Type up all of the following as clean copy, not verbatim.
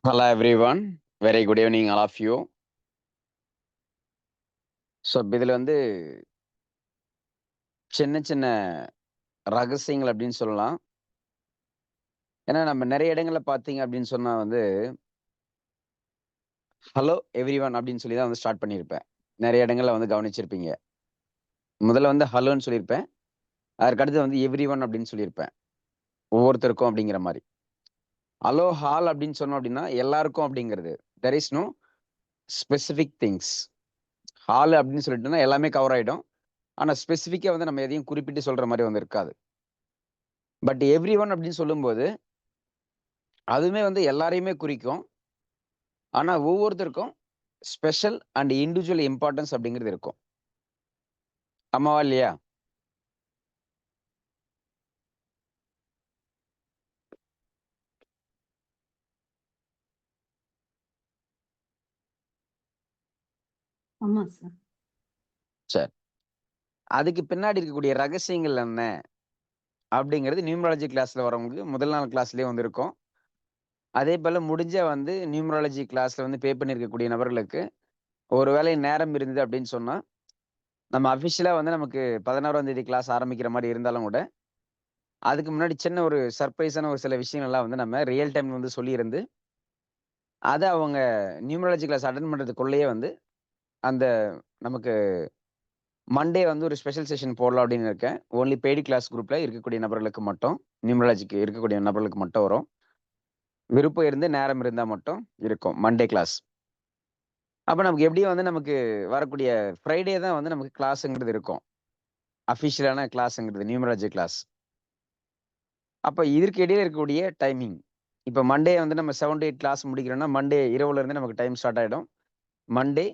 Hello everyone. Very good evening all of you. So இதில் வந்து சின்ன சின்ன ரகசியங்கள் அப்படின்னு சொல்லலாம். ஏன்னா நம்ம நிறைய இடங்கள்ல பார்த்தீங்க அப்படின்னு சொன்னா வந்து ஹலோ எவ்ரிவன் அப்படின்னு சொல்லி தான் வந்து ஸ்டார்ட் பண்ணியிருப்பேன். நிறைய இடங்கள்ல வந்து கவனிச்சிருப்பீங்க. முதல்ல வந்து ஹலோன்னு சொல்லியிருப்பேன். அதற்கடுத்து வந்து எவ்ரிவன் அப்படின்னு சொல்லியிருப்பேன். ஒவ்வொருத்தருக்கும் அப்படிங்கிற மாதிரி. ஹலோ ஹால் அப்படின்னு சொன்னோம் அப்படின்னா எல்லாருக்கும் அப்படிங்கிறது. There is no specific things. Hall அப்படின்னு சொல்லிட்டுனா எல்லாமே கவர் ஆயிடும். ஆனா ஸ்பெசிஃபிக்கா வந்து நம்ம எதையும் குறிப்பிட்டு சொல்ற மாதிரி வந்து இருக்காது. பட் எவ்ரிவன் அப்படின்னு சொல்லும்போது அதுவுமே வந்து எல்லாரையுமே குறிக்கும். ஆனா ஒவ்வொருத்தருக்கும் ஸ்பெஷல் அண்ட் இண்டிவிஜுவல் இம்பார்ட்டன்ஸ் அப்படிங்கிறது இருக்கும். ஆமாவா இல்லையா? ஆமா சார். சரி. அதுக்கு பின்னாடி இருக்கக்கூடிய ரகசியங்கள் என்ன அப்படிங்கிறது நியூமராலஜி கிளாஸ்ல வரவங்களுக்கு முதல் நாள் கிளாஸ்லயே வந்து இருக்கும். அதே போல முடிஞ்ச வந்து நியூமராலஜி கிளாஸ்ல வந்து பே பண்ணியிருக்கக்கூடிய நபர்களுக்கு ஒருவேளை நேரம் இருந்தது அப்படின்னு சொன்னா நம்ம அஃபிஷியலா வந்து நமக்கு 16ஆம் தேதி கிளாஸ் ஆரம்பிக்கிற மாதிரி இருந்தாலும் கூட அதுக்கு முன்னாடி சின்ன ஒரு சர்ப்ரைஸான ஒரு சில விஷயங்கள்லாம் வந்து நம்ம ரியல் டைம் வந்து சொல்லியிருந்து அத அவங்க நியூமராலஜி கிளாஸ் அட்டெண்ட் பண்றதுக்குள்ளேயே வந்து அந்த நமக்கு மண்டே வந்து ஒரு ஸ்பெஷல் செஷன் போடலாம் அப்படின்னு இருக்கேன். ஓன்லி பெய்டு கிளாஸ் குரூப்ல இருக்கக்கூடிய நபர்களுக்கு மட்டும், நியூமராலஜிக்கு இருக்கக்கூடிய நபர்களுக்கு மட்டும் வரும். விருப்பம் இருந்து, நேரம் இருந்தா மட்டும் இருக்கும். Monday class. அப்ப நமக்கு எப்படியும் வந்து நமக்கு வரக்கூடிய ஃப்ரைடே தான் வந்து நமக்கு கிளாஸ்ங்கிறது இருக்கும். அஃபிஷியலான கிளாஸ்ங்கிறது நியூமராலஜி கிளாஸ். அப்ப இதற்கு இடையில இருக்கக்கூடிய டைமிங். இப்ப மண்டே வந்து நம்ம 7 to 8 கிளாஸ் முடிக்கிறோம்னா, மண்டே இரவுல இருந்து நமக்கு டைம் ஸ்டார்ட் ஆயிடும். மண்டே,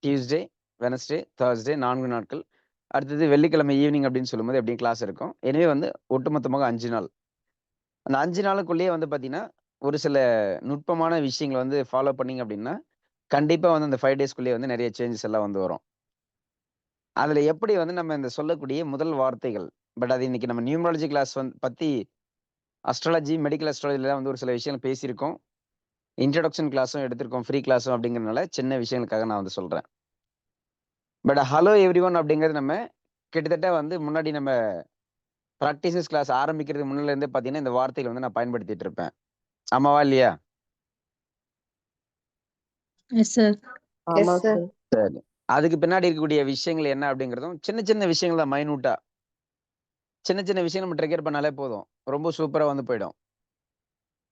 டியூஸ்டே, வெட்னஸ்டே, தர்ஸ்டே 4 நாட்கள். அடுத்தது வெள்ளிக்கிழமை ஈவினிங் அப்படின்னு சொல்லும்போது எப்படியும் கிளாஸ் இருக்கும். எனவே வந்து ஒட்டுமொத்தமாக 5 நாள். அந்த 5 நாளுக்குள்ளேயே வந்து பார்த்தீங்கன்னா, ஒரு சில நுட்பமான விஷயங்கள வந்து ஃபாலோ பண்ணீங்க அப்படின்னா, கண்டிப்பா வந்து அந்த 5 டேஸ்க்குள்ளேயே வந்து நெறைய சேஞ்சஸ் எல்லாம் வந்து வரும். அதுல எப்படி வந்து நம்ம இந்த சொல்லக்கூடிய முதல் வார்த்தைகள், பட் அது இன்னைக்கு நம்ம நியூமராலஜி கிளாஸ் பத்தி அஸ்ட்ராலஜி, மெடிக்கல் அஸ்ட்ராலஜில வந்து ஒரு சில விஷயங்கள் பேசியிருக்கோம். இன்ட்ரோடக்ஷன் கிளாஸும் எடுத்திருக்கோம். ஃப்ரீ கிளாஸும் அப்படிங்கிறனால சின்ன விஷயங்களுக்காக நான் வந்து சொல்றேன். பட் ஹலோ எவ்ரிஒன் அப்படிங்கிறது நம்ம கிட்டத்தட்ட வந்து முன்னாடி நம்ம பிராக்டிசஸ் கிளாஸ் ஆரம்பிக்கிறதுக்கு முன்னால இருந்தே பார்த்தீங்கன்னா, இந்த வார்த்தைகள வந்து நான் பயன்படுத்திட்டு இருப்பேன். ஆமாவா? இல்லையா? Yes sir. ஆமா சார். சரி. அதுக்கு பின்னாடி இருக்கக்கூடிய விஷயங்கள் என்ன அப்படிங்கிறதும் சின்ன சின்ன விஷயங்கள் தான் மைனூட்டா. சின்ன சின்ன விஷயம் நம்ம ட்ரிகர் பண்ணாலே போதும். ரொம்ப சூப்பரா வந்து போயிடும்.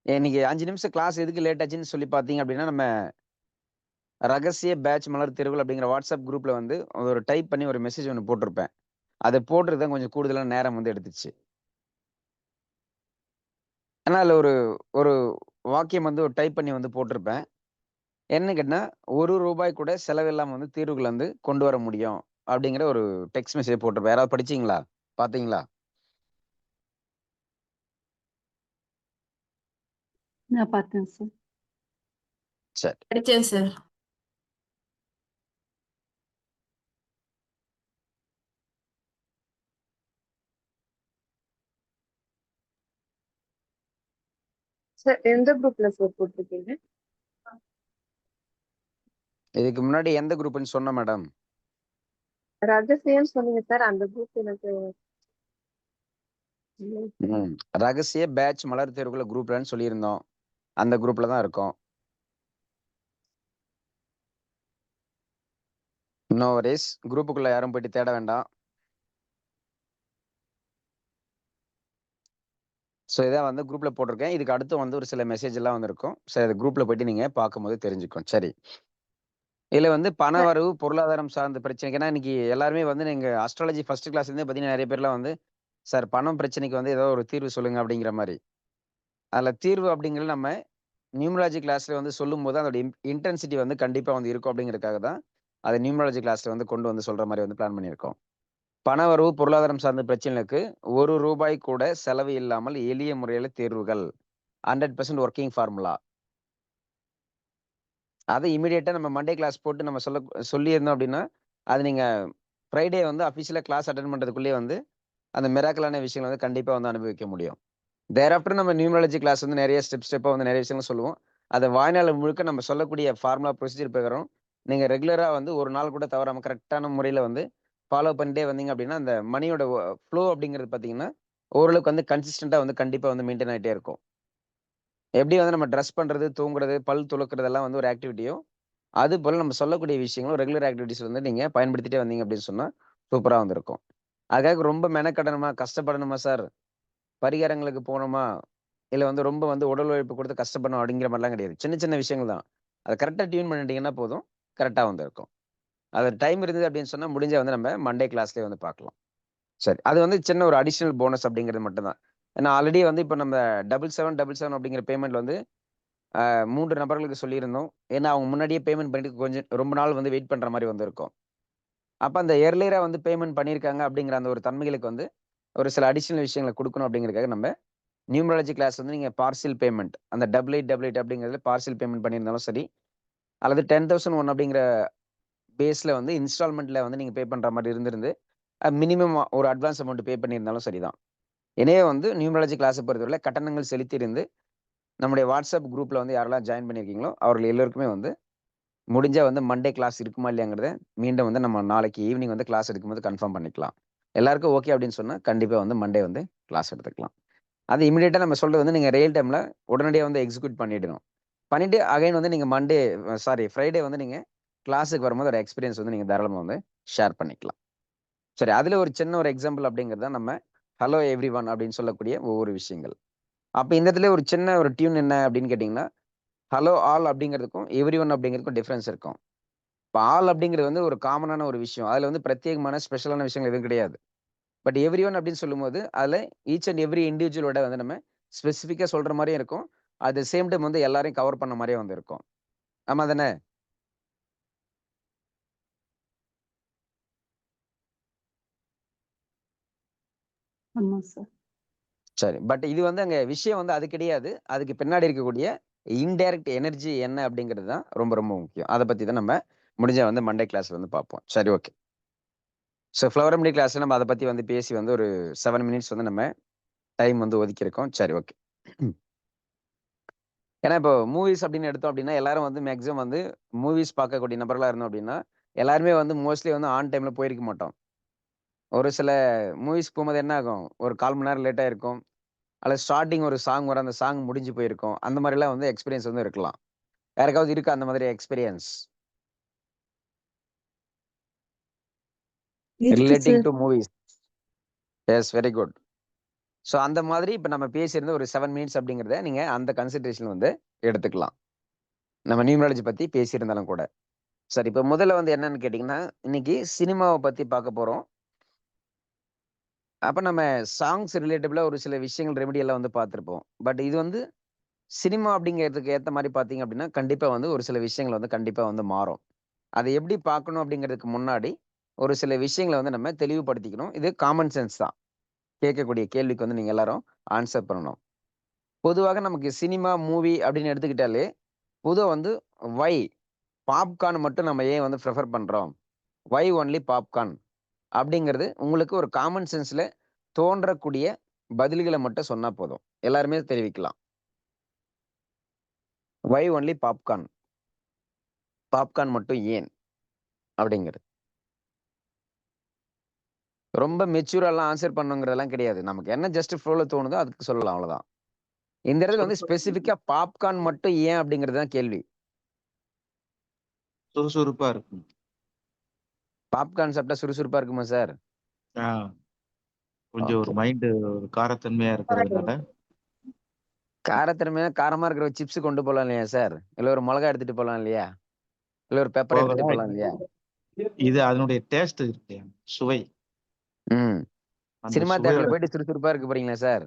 இன்னைக்கு 5 நிமிஷம் கிளாஸ் எதுக்கு லேட் ஆச்சுன்னு சொல்லி பார்த்தீங்க அப்படின்னா, நம்ம ரகசிய பேட்ச் மலர் தேர்வுகள் அப்படிங்கிற வாட்ஸ்அப் குரூப்ல வந்து ஒரு டைப் பண்ணி ஒரு மெசேஜ் ஒண்ணு போட்டிருப்பேன். அத போடுறது தான் கொஞ்சம் கூடுதலான நேரம் வந்து எடுத்துச்சு. ஆனா அதுல ஒரு ஒரு வாக்கியம் வந்து ஒரு டைப் பண்ணி வந்து போட்டிருப்பேன். என்ன கேட்டீங்கன்னா, ரூ. 1 கூட செலவில்லாம வந்து தீர்வுகள் வந்து கொண்டு வர முடியும். அப்படிங்கிற ஒரு டெக்ஸ்ட் மெசேஜ் போட்டிருப்பேன். யாராவது படிச்சீங்களா? பார்த்தீங்களா? நான் பார்த்தேன் சார். சரி. படிச்சேன் சார். சார் எந்த குரூப்ல சார் போட்டிருக்கீங்க? இதுக்கு முன்னாடி எந்த குரூப்ன்னு சொன்னேன் மேடம்? ரகசியம் சொன்னீங்க சார். அந்த குரூப் எனக்கு ம். ரகசிய பேட்ச் மலர் தேர்வுகள் குரூப்லன்னு சொல்லியிருந்தோம். அந்த குரூப்ல தான் இருக்கோம். No worries. குரூப்புக்குள்ள யாரும் போயிட்டு தேட வேண்டாம். ஸோ இதான் வந்து குரூப்ல போட்டிருக்கேன். இதுக்கு அடுத்து வந்து ஒரு சில மெசேஜ் எல்லாம் வந்திருக்கும். சரி அது குரூப்ல போயிட்டு நீங்க பார்க்கும்போது தெரிஞ்சுக்கும். சரி. இதுல வந்து பண வரவு, பொருளாதாரம் சார்ந்த பிரச்சனைக்கு ஏன்னா இன்னைக்கு எல்லாருமே வந்து நீங்க அஸ்ட்ராலஜி ஃபர்ஸ்ட் கிளாஸ்லேருந்தே பார்த்தீங்கன்னா, நெறைய பேர்லாம் வந்து, சார் பணம் பிரச்சனைக்கு வந்து ஏதோ ஒரு தீர்வு சொல்லுங்க அப்படிங்கிற மாரி. அதுல தீர்வு அப்படிங்கிறது நம்ம நியூமராலஜி கிளாஸ்ல வந்து சொல்லும்போது அதோட இன்டென்சிட்டி வந்து கண்டிப்பா வந்து இருக்கும் அப்படிங்கிறதுக்காக தான், அத நியூமராலஜி கிளாஸ்ல வந்து கொண்டு வந்து சொல்ற மாரி வந்து பிளான் பண்ணியிருக்கோம். பண வரவு, பொருளாதாரம் சார்ந்த பிரச்சனைகளுக்கு ரூ. 1 கூட செலவு இல்லாமல் எளிய முறையில தீர்வுகள். 100% ஒர்க்கிங் ஃபார்முலா. அத இமிடியேட்டா நம்ம மண்டே கிளாஸ் போட்டு நம்ம சொல்லியிருந்தோம் அப்படின்னா, அது நீங்க ஃப்ரைடே வந்து அஃபிஷியலா கிளாஸ் அட்டெண்ட் பண்றதுக்குள்ளயே வந்து, அந்த மிராக்கிளான விஷயங்கள வந்து கண்டிப்பா வந்து அனுபவிக்க முடியும். தேர் ஆஃப்டர் நம்ம நியூமராலஜி கிளாஸ் வந்து நெறைய ஸ்டெப்பா வந்து நெறைய விஷயங்கள் சொல்லுவோம். அத வாழ்நாள் முழுக்க நம்ம சொல்லக்கூடிய ஃபார்முலா ப்ரொசீஜர் பிரகாரம் நீங்க ரெகுலரா வந்து ஒரு நாள் கூட தவறாம கரெக்ட்டான முறையில வந்து ஃபாலோ பண்ணிட்டே வந்தீங்க அப்படின்னா, அந்த மணியோட ஃப்ளோ அப்படிங்கிறது பார்த்தீங்கன்னா, ஓரளவுக்கு வந்து கன்சிஸ்டன்ட்டா வந்து கண்டிப்பா வந்து மெயின்டெயின் ஆயிட்டே இருக்கும். எப்படி வந்து நம்ம ட்ரெஸ் பண்றது, தூங்குறது, பல் துலக்குறதெல்லாம் வந்து ஒரு ஆக்டிவிட்டியோ, அதுபோல நம்ம சொல்லக்கூடிய விஷயங்களும் ரெகுலர் ஆக்டிவிட்டீஸ் வந்து நீங்க பயன்படுத்திட்டே வந்தீங்க அப்படின்னு சொன்னா, சூப்பரா வந்திருக்கும். அதுக்காக ரொம்ப மெனக்கெடணுமா, கஷ்டப்படணுமா சார், பரிகாரங்களுக்கு போணுமா, இல்ல வந்து ரொம்ப வந்து உடல் உழைப்பு கொடுத்து கஷ்டப்படணும் அப்படிங்கிற மாரிலாம் கிடையாது. சின்ன சின்ன விஷயங்கள் தான். அத கரெக்ட்டா டியூன் பண்ணிட்டீங்கன்னா போதும், கரெக்ட்டா வந்து இருக்கும். அது டைம் இருந்தது அப்படின்னு சொன்னா, முடிஞ்சா வந்து நம்ம மண்டே கிளாஸ்லயே வந்து பார்க்கலாம். சரி. அது வந்து சின்ன ஒரு அடிஷனல் போனஸ் அப்படிங்கிறது மட்டும் தான். ஏன்னா ஆல்ரெடி வந்து இப்ப நம்ம 7777 அப்படிங்கிற பேமெண்ட் வந்து 3 நபர்களுக்கு சொல்லியிருந்தோம். ஏன்னா அவங்க முன்னாடியே பேமெண்ட் பண்ணிட்டு கொஞ்சம் ரொம்ப நாள் வந்து வெயிட் பண்ற மாரி வந்து இருக்கும். அப்ப அந்த எர்லியரா வந்து பேமெண்ட் பண்ணியிருக்காங்க அப்படிங்கிற அந்த ஒரு தன்மைகளுக்கு வந்து, ஒரு சில அடிஷனல் விஷயங்கள குடுக்கணும் அப்படிங்கிறதுக்காக நம்ம நியூமராலஜி கிளாஸ் வந்து நீங்க பார்சியல் பேமெண்ட் அந்த 8888 அப்படிங்கிறதுல பார்சியல் பேமெண்ட் பண்ணியிருந்தாலும் சரி, அல்லது 10,001 அப்படிங்கிற பேஸ்ல வந்து இன்ஸ்டால்மென்ட்ல வந்து நீங்க பே பண்ற மாரி இருந்திருந்து, மினிமம் ஒரு அட்வான்ஸ் அமௌண்ட் பே பண்ணியிருந்தாலும் சரிதான். எனவே வந்து நியூமராலஜி கிளாஸ பொறுத்தவரையில கட்டணங்கள் செலுத்தியிருந்து, நம்முடைய வாட்ஸ்அப் குரூப்ல வந்து யாரெல்லாம் ஜாயின் பண்ணியிருக்கீங்களோ, அவர்கள் எல்லோருக்குமே வந்து முடிஞ்சா வந்து மண்டே கிளாஸ் இருக்குமா இல்லையாங்கிறத மீண்டும் வந்து நம்ம நாளைக்கு ஈவினிங் வந்து கிளாஸ் எடுக்கும்போது கன்ஃபார்ம் பண்ணிக்கலாம். எல்லாருக்கும் ஓகே அப்படின்னு சொன்னா, கண்டிப்பா வந்து மண்டே வந்து கிளாஸ் எடுத்துக்கலாம். அது இமிடியேட்டா நம்ம சொல்றது வந்து நீங்க ரியல் டைம்ல உடனடியா வந்து எக்ஸிக்யூட் பண்ணிடணும். பண்ணிட்டு அகைன் வந்து நீங்க மண்டே ஃப்ரைடே வந்து நீங்க கிளாஸ்க்கு வரும்போது ஒரு எக்ஸ்பீரியன்ஸ் வந்து நீங்க தாராளமா வந்து ஷேர் பண்ணிக்கலாம். சரி, அதுல ஒரு சின்ன ஒரு எக்ஸாம்பிள் அப்படிங்கிறது தான் நம்ம ஹலோ எவ்ரிஒன் அப்படின்னு சொல்லக்கூடிய ஒவ்வொரு விஷயங்கள். அப்ப இந்த இடத்துல ஒரு சின்ன ஒரு டியூன் என்ன அப்படின்னு கேட்டீங்கன்னா, ஹலோ ஆல் அப்படிங்கிறதுக்கும், எவ்ரிஒன் அப்படிங்கிறதுக்கும் டிஃபரன்ஸ் இருக்கும். இப்ப ஆல் அப்படிங்கிறது வந்து ஒரு காமனான ஒரு விஷயம். அதுல வந்து பிரத்யேகமான ஸ்பெஷலான விஷயங்கள் எதுவும் கிடையாது. பட் எவ்ரிஒன் அப்படின்னு சொல்லும்போது, அதுல ஈச் அண்ட் எவ்ரி இண்டிவிஜுவலோட வந்து நம்ம ஸ்பெசிஃபிக்கா சொல்ற மாரியும் இருக்கும். அட் த சேம் டைம் வந்து எல்லாரையும் கவர் பண்ண மாரியும் வந்து இருக்கும். ஆமா தானே? ஆமா சார். சரி. பட் இது வந்து அங்க விஷயம் வந்து அது கிடையாது. அதுக்கு பின்னாடி இருக்கக்கூடிய இன்டைரக்ட் எனர்ஜி என்ன அப்படிங்கிறது தான் ரொம்ப ரொம்ப முக்கியம். அத பத்தி தான் நம்ம முடிஞ்சா வந்து மண்டே கிளாஸ்ல வந்து பார்ப்போம். சரி, ஓகே. ஸோ ஃப்ளவர் ரெமடி கிளாஸ்ல நம்ம அத பத்தி வந்து பேசி வந்து ஒரு 7 மினிட்ஸ் வந்து நம்ம டைம் வந்து ஒதுக்கியிருக்கோம். சரி, ஓகே. ஏன்னா இப்போ மூவிஸ் அப்படின்னு எடுத்தோம் அப்படின்னா, எல்லாரும் வந்து மேக்ஸிமம் வந்து மூவிஸ் பார்க்கக்கூடிய நபர்களா இருந்தோம் அப்படின்னா, எல்லாருமே வந்து மோஸ்ட்லி வந்து ஆன் டைம்ல போயிருக்க மாட்டோம். ஒரு சில மூவிஸ் போம்போது என்ன ஆகும், ஒரு 1/4 மணி நேரம் லேட் ஆயிருக்கும். அல்லது ஸ்டார்ட்டிங் ஒரு சாங் வரும். அந்த சாங் முடிஞ்சு போயிருக்கும். அந்த மாரிலாம் வந்து எக்ஸ்பீரியன்ஸ் வந்து இருக்கலாம். யாருக்காவது இருக்கா அந்த மாதிரி எக்ஸ்பீரியன்ஸ்? இருக்கு relating sir. To movies. Yes, very good. So அந்த மாதிரி இப்ப நம்ம பேசியிருந்த ஒரு 7 மினிட்ஸ் அப்படிங்கிறத நீங்க அந்த கன்சிடரேஷன் வந்து எடுத்துக்கலாம். நம்ம நியூமராலஜி பத்தி பேசியிருந்தாலும் கூட. சரி, இப்ப முதல்ல வந்து என்னன்னு கேட்டீங்கன்னா, இன்னைக்கு சினிமாவ பத்தி பார்க்க போறோம். அப்ப நம்ம சாங்ஸ் ரிலேட்டபிளா ஒரு சில விஷயங்கள் ரெமெடி எல்லாம் வந்து பார்த்திருப்போம். பட் இது வந்து சினிமா அப்படிங்கிறதுக்கு ஏத்த மாரி பார்த்தீங்க அப்படின்னா, கண்டிப்பா வந்து ஒரு சில விஷயங்கள் வந்து கண்டிப்பா வந்து மாறும். அத எப்படி பார்க்கணும் அப்படிங்கிறதுக்கு முன்னாடி, ஒரு சில விஷயங்கள வந்து நம்ம தெளிவுபடுத்திக்கணும். இது காமன் சென்ஸ் தான். கேட்கக்கூடிய கேள்விக்கு வந்து நீங்க எல்லாரும் ஆன்சர் பண்ணணும். பொதுவாக நமக்கு சினிமா, மூவி அப்படின்னு எடுத்துக்கிட்டாலே, பொதுவா வந்து வை பாப்கார்ன் மட்டும் நம்ம ஏன் வந்து பிரிஃபர் பண்றோம்? வை ஒன்லி பாப்கார்ன் அப்படிங்கிறது உங்களுக்கு ஒரு காமன் சென்ஸ்ல தோன்றக்கூடிய பதில்கள மட்டும் சொன்னா போதும். எல்லாருமே தெரிவிக்கலாம். வை ஒன்லி பாப்கார்ன். பாப்கார்ன் மட்டும் ஏன்? அப்படிங்கிறது. ரொம்ப மெச்சூராலாம் ஆன்சர் பண்ணணுங்கிறதெல்லாம் கிடையாது. நமக்கு என்ன ஜஸ்ட் ஃப்ளோல தோணுதோ அதுக்கு சொல்லலாம் அவ்வளோதான். இந்த இடத்துல வந்து ஸ்பெசிஃபிக்கா பாப்கார்ன் மட்டும் ஏன் அப்படிங்கிறது தான் கேள்வி. சுறுசுறுப்பா இருக்கும். பாப்கார்ன் சாப்பிட்டா சுறுசுறுப்பா இருக்குமா சார்? ஆ, கொஞ்சம் ஒரு ஓகே. மைண்ட் ஒரு காரத்தன்மையா இருக்கிறதுனால. காரத்தன்மையா காரமா இருக்கிற சிப்ஸ் கொண்டு போலாம் இல்லையா சார்? இல்ல ஒரு மொளகா எடுத்துட்டு போலாம் இல்லையா? இல்ல ஒரு பெப்பர் எடுத்துட்டு போகலாம். போலாம் இல்லையா? இது அதனுடைய டேஸ்ட் இருக்கு, சுவை. ம். அந்த சினிமா சுவையோட தியேட்டர்ல போயிட்டு சுறுசுறுப்பா இருக்க போறீங்களா சார்?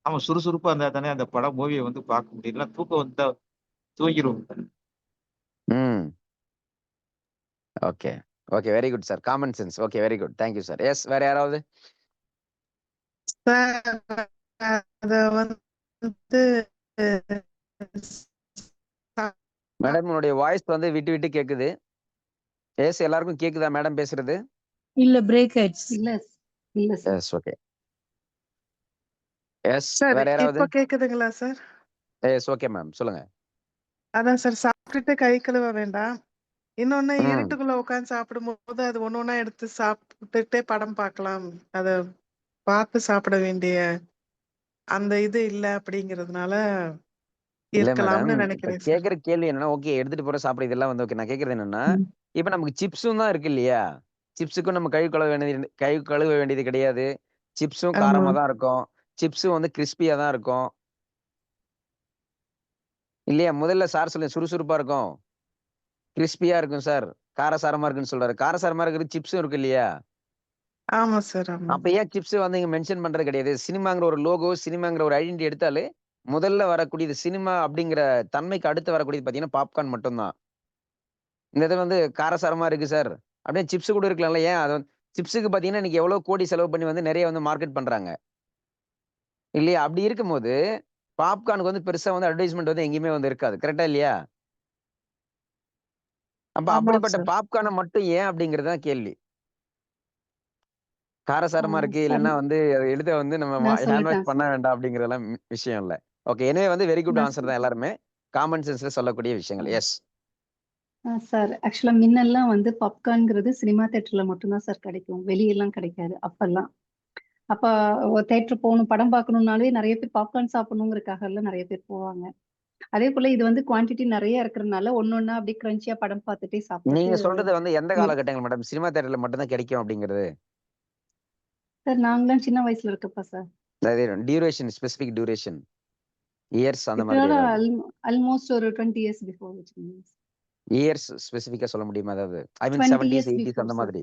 ஆமா, சுறுசுறுப்பா இருந்தா தானே அந்த படம் மூவியை வந்து பார்க்க முடியும். இல்ல தூக்கம் வந்தா தூங்கிருவோம். ம். Okay. Okay. Very good sir. Common sense. Okay. Very good. Thank you sir. Yes, வேற யாராவது? சார், அத வந்து மேடம், உங்களுடைய வாய்ஸ் வந்து விட்டு விட்டு கேக்குது. எஸ், எல்லாருக்கும் கேக்குதா மேடம் பேசுறது? இல்ல பிரேக் ஆயிடுச்சு. இல்ல sir. Yes, okay. Yes, sir வேற யாராவது? இப்ப கேக்குதுங்களா சார்? Yes okay ma'am. சொல்லுங்க. அதான் சார் சாப்பிட்டுட்டு கை கழுவ வேண்டாம். இன்னொன்னு ம். இருட்டுக்குள்ள உட்கார்ந்து சாப்பிடும்போது அது ஒண்ணா எடுத்து சாப்பிட்டுட்டே படம் பார்க்கலாம். அத பார்த்து சாப்பிட வேண்டிய அந்த இது இல்ல அப்படிங்கிறதுனால இல்ல மேடம். இருக்கலாம்னு இப்ப நினைக்கிறேன் சார். கேட்கிற கேள்வி என்னன்னா, ஓகே எடுத்துட்டு போற சாப்பிட இதெல்லாம் வந்து ஓகே. நான் கேட்கிறது என்னன்னா, ம். இப்ப நமக்கு சிப்ஸும் தான் இருக்கு இல்லையா? சிப்ஸுக்கும் நம்ம கை கழுவ வேண்டியது கிடையாது. சிப்ஸும் ஆமா. காரமா தான் இருக்கும். சிப்ஸும் வந்து கிரிஸ்பியா தான் இருக்கும். இல்லையா? முதல்ல சார் சொல்லுங்க சுறுசுறுப்பா இருக்கும். கிரிஸ்பியா இருக்கும் சார். காரசாரமா இருக்குன்னு சொல்றாரு. காரசாரமா இருக்கிறது சிப்ஸும் இருக்கு இல்லையா? ஆமா சார். ஆமா. அப்ப ஏன் சிப்ஸ் வந்து இங்க மென்ஷன் பண்றது கிடையாது? சினிமாங்கிற ஒரு லோகோ, சினிமாங்கிற ஒரு ஐடென்டிட்டி எடுத்தாலே, முதல்ல வரக்கூடியது சினிமா அப்படிங்கிற தன்மைக்கு அடுத்து வரக்கூடியது பார்த்தீங்கன்னா, பாப்கார்ன் மட்டும் தான். இந்த இது வந்து காரசாரமா இருக்கு சார். அப்படியே சிப்ஸ் கூட இருக்கலாம்ல. ஏன் அது வந்து சிப்ஸுக்கு பார்த்தீங்கன்னா, இன்னைக்கு எவ்வளோ கோடி செலவு பண்ணி வந்து நெறைய வந்து மார்க்கெட் பண்றாங்க. இல்லையா? அப்படி இருக்கும்போது, பாப்கார்னுக்கு வந்து பெருசா வந்து அட்வர்டைஸ்மென்ட் வந்து எங்கேயுமே வந்து இருக்காது. கரெக்ட்டா இல்லையா? அப்ப ஆமாம் அப்படிப்பட்ட சார். பாப்கார்ன மட்டும் ஏன் அப்படிங்கிறது தான் கேள்வி. காரசாரமா இருக்கு. சார் இல்லன்னா வந்து அத எளிதா வந்து நம்ம நான் ஹேண்ட் சொல்லட்டா வாஷ் பண்ண சார்? வேண்டாம் அப்படிங்கிறதெல்லாம் விஷயம் இல்ல. ஓகே. எனவே வந்து வெரி குட் நான் ஆன்சர் தான் எல்லாருமே. காமன் சென்ஸ்ல சொல்லக்கூடிய விஷயங்கள். எஸ். சார் ஆக்சுவலா முன்னெல்லாம் வந்து பாப்கார்ன்ங்கிறது சினிமா தியேட்டர்ல மட்டும் தான் சார் கிடைக்கும். வெளியெல்லாம் கிடைக்காது அப்பல்லாம். அப்ப தியேட்டர் போகணும், படம் பார்க்கணும்னாலே நெறைய பேர் பாப்கார்ன் சாப்பிடணுங்கிறதுக்காகலாம் நெறைய பேர் போவாங்க. அதே போல இது வந்து குவான்டிட்டி நெறைய இருக்கிறனால ஒண்ணொண்ணா அப்படியே கிரன்ச்சியா படம் பார்த்துட்டே சாப்பிட்டுட்டு நீங்க சொல்றது வந்து எந்த ம். காலகட்டங்கள் மேடம்? சினிமா தியேட்டர்ல மட்டும் தான் கிடைக்கும் அப்படிங்கிறது. சார் நாங்கலாம் சின்ன வயசுல இருக்கப்ப சார். அதாவது டியூரேஷன் ஸ்பெசிபிக் டியூரேஷன். இயர்ஸ் அந்த மாதிரி இப்பலாம் ஏதாவது. ஆல்மோஸ்ட் ஒரு 20 இயர்ஸ் பிஃபோர் வச்சுக்கோங்க. இயர்ஸ் ஸ்பெசிஃபிக்கா சொல்ல முடியுமா ஏதாவது? ஐ மீன் 20 70ஸ், இயர்ஸ் 80ஸ் பிஃபோர் அந்த சார். மாதிரி.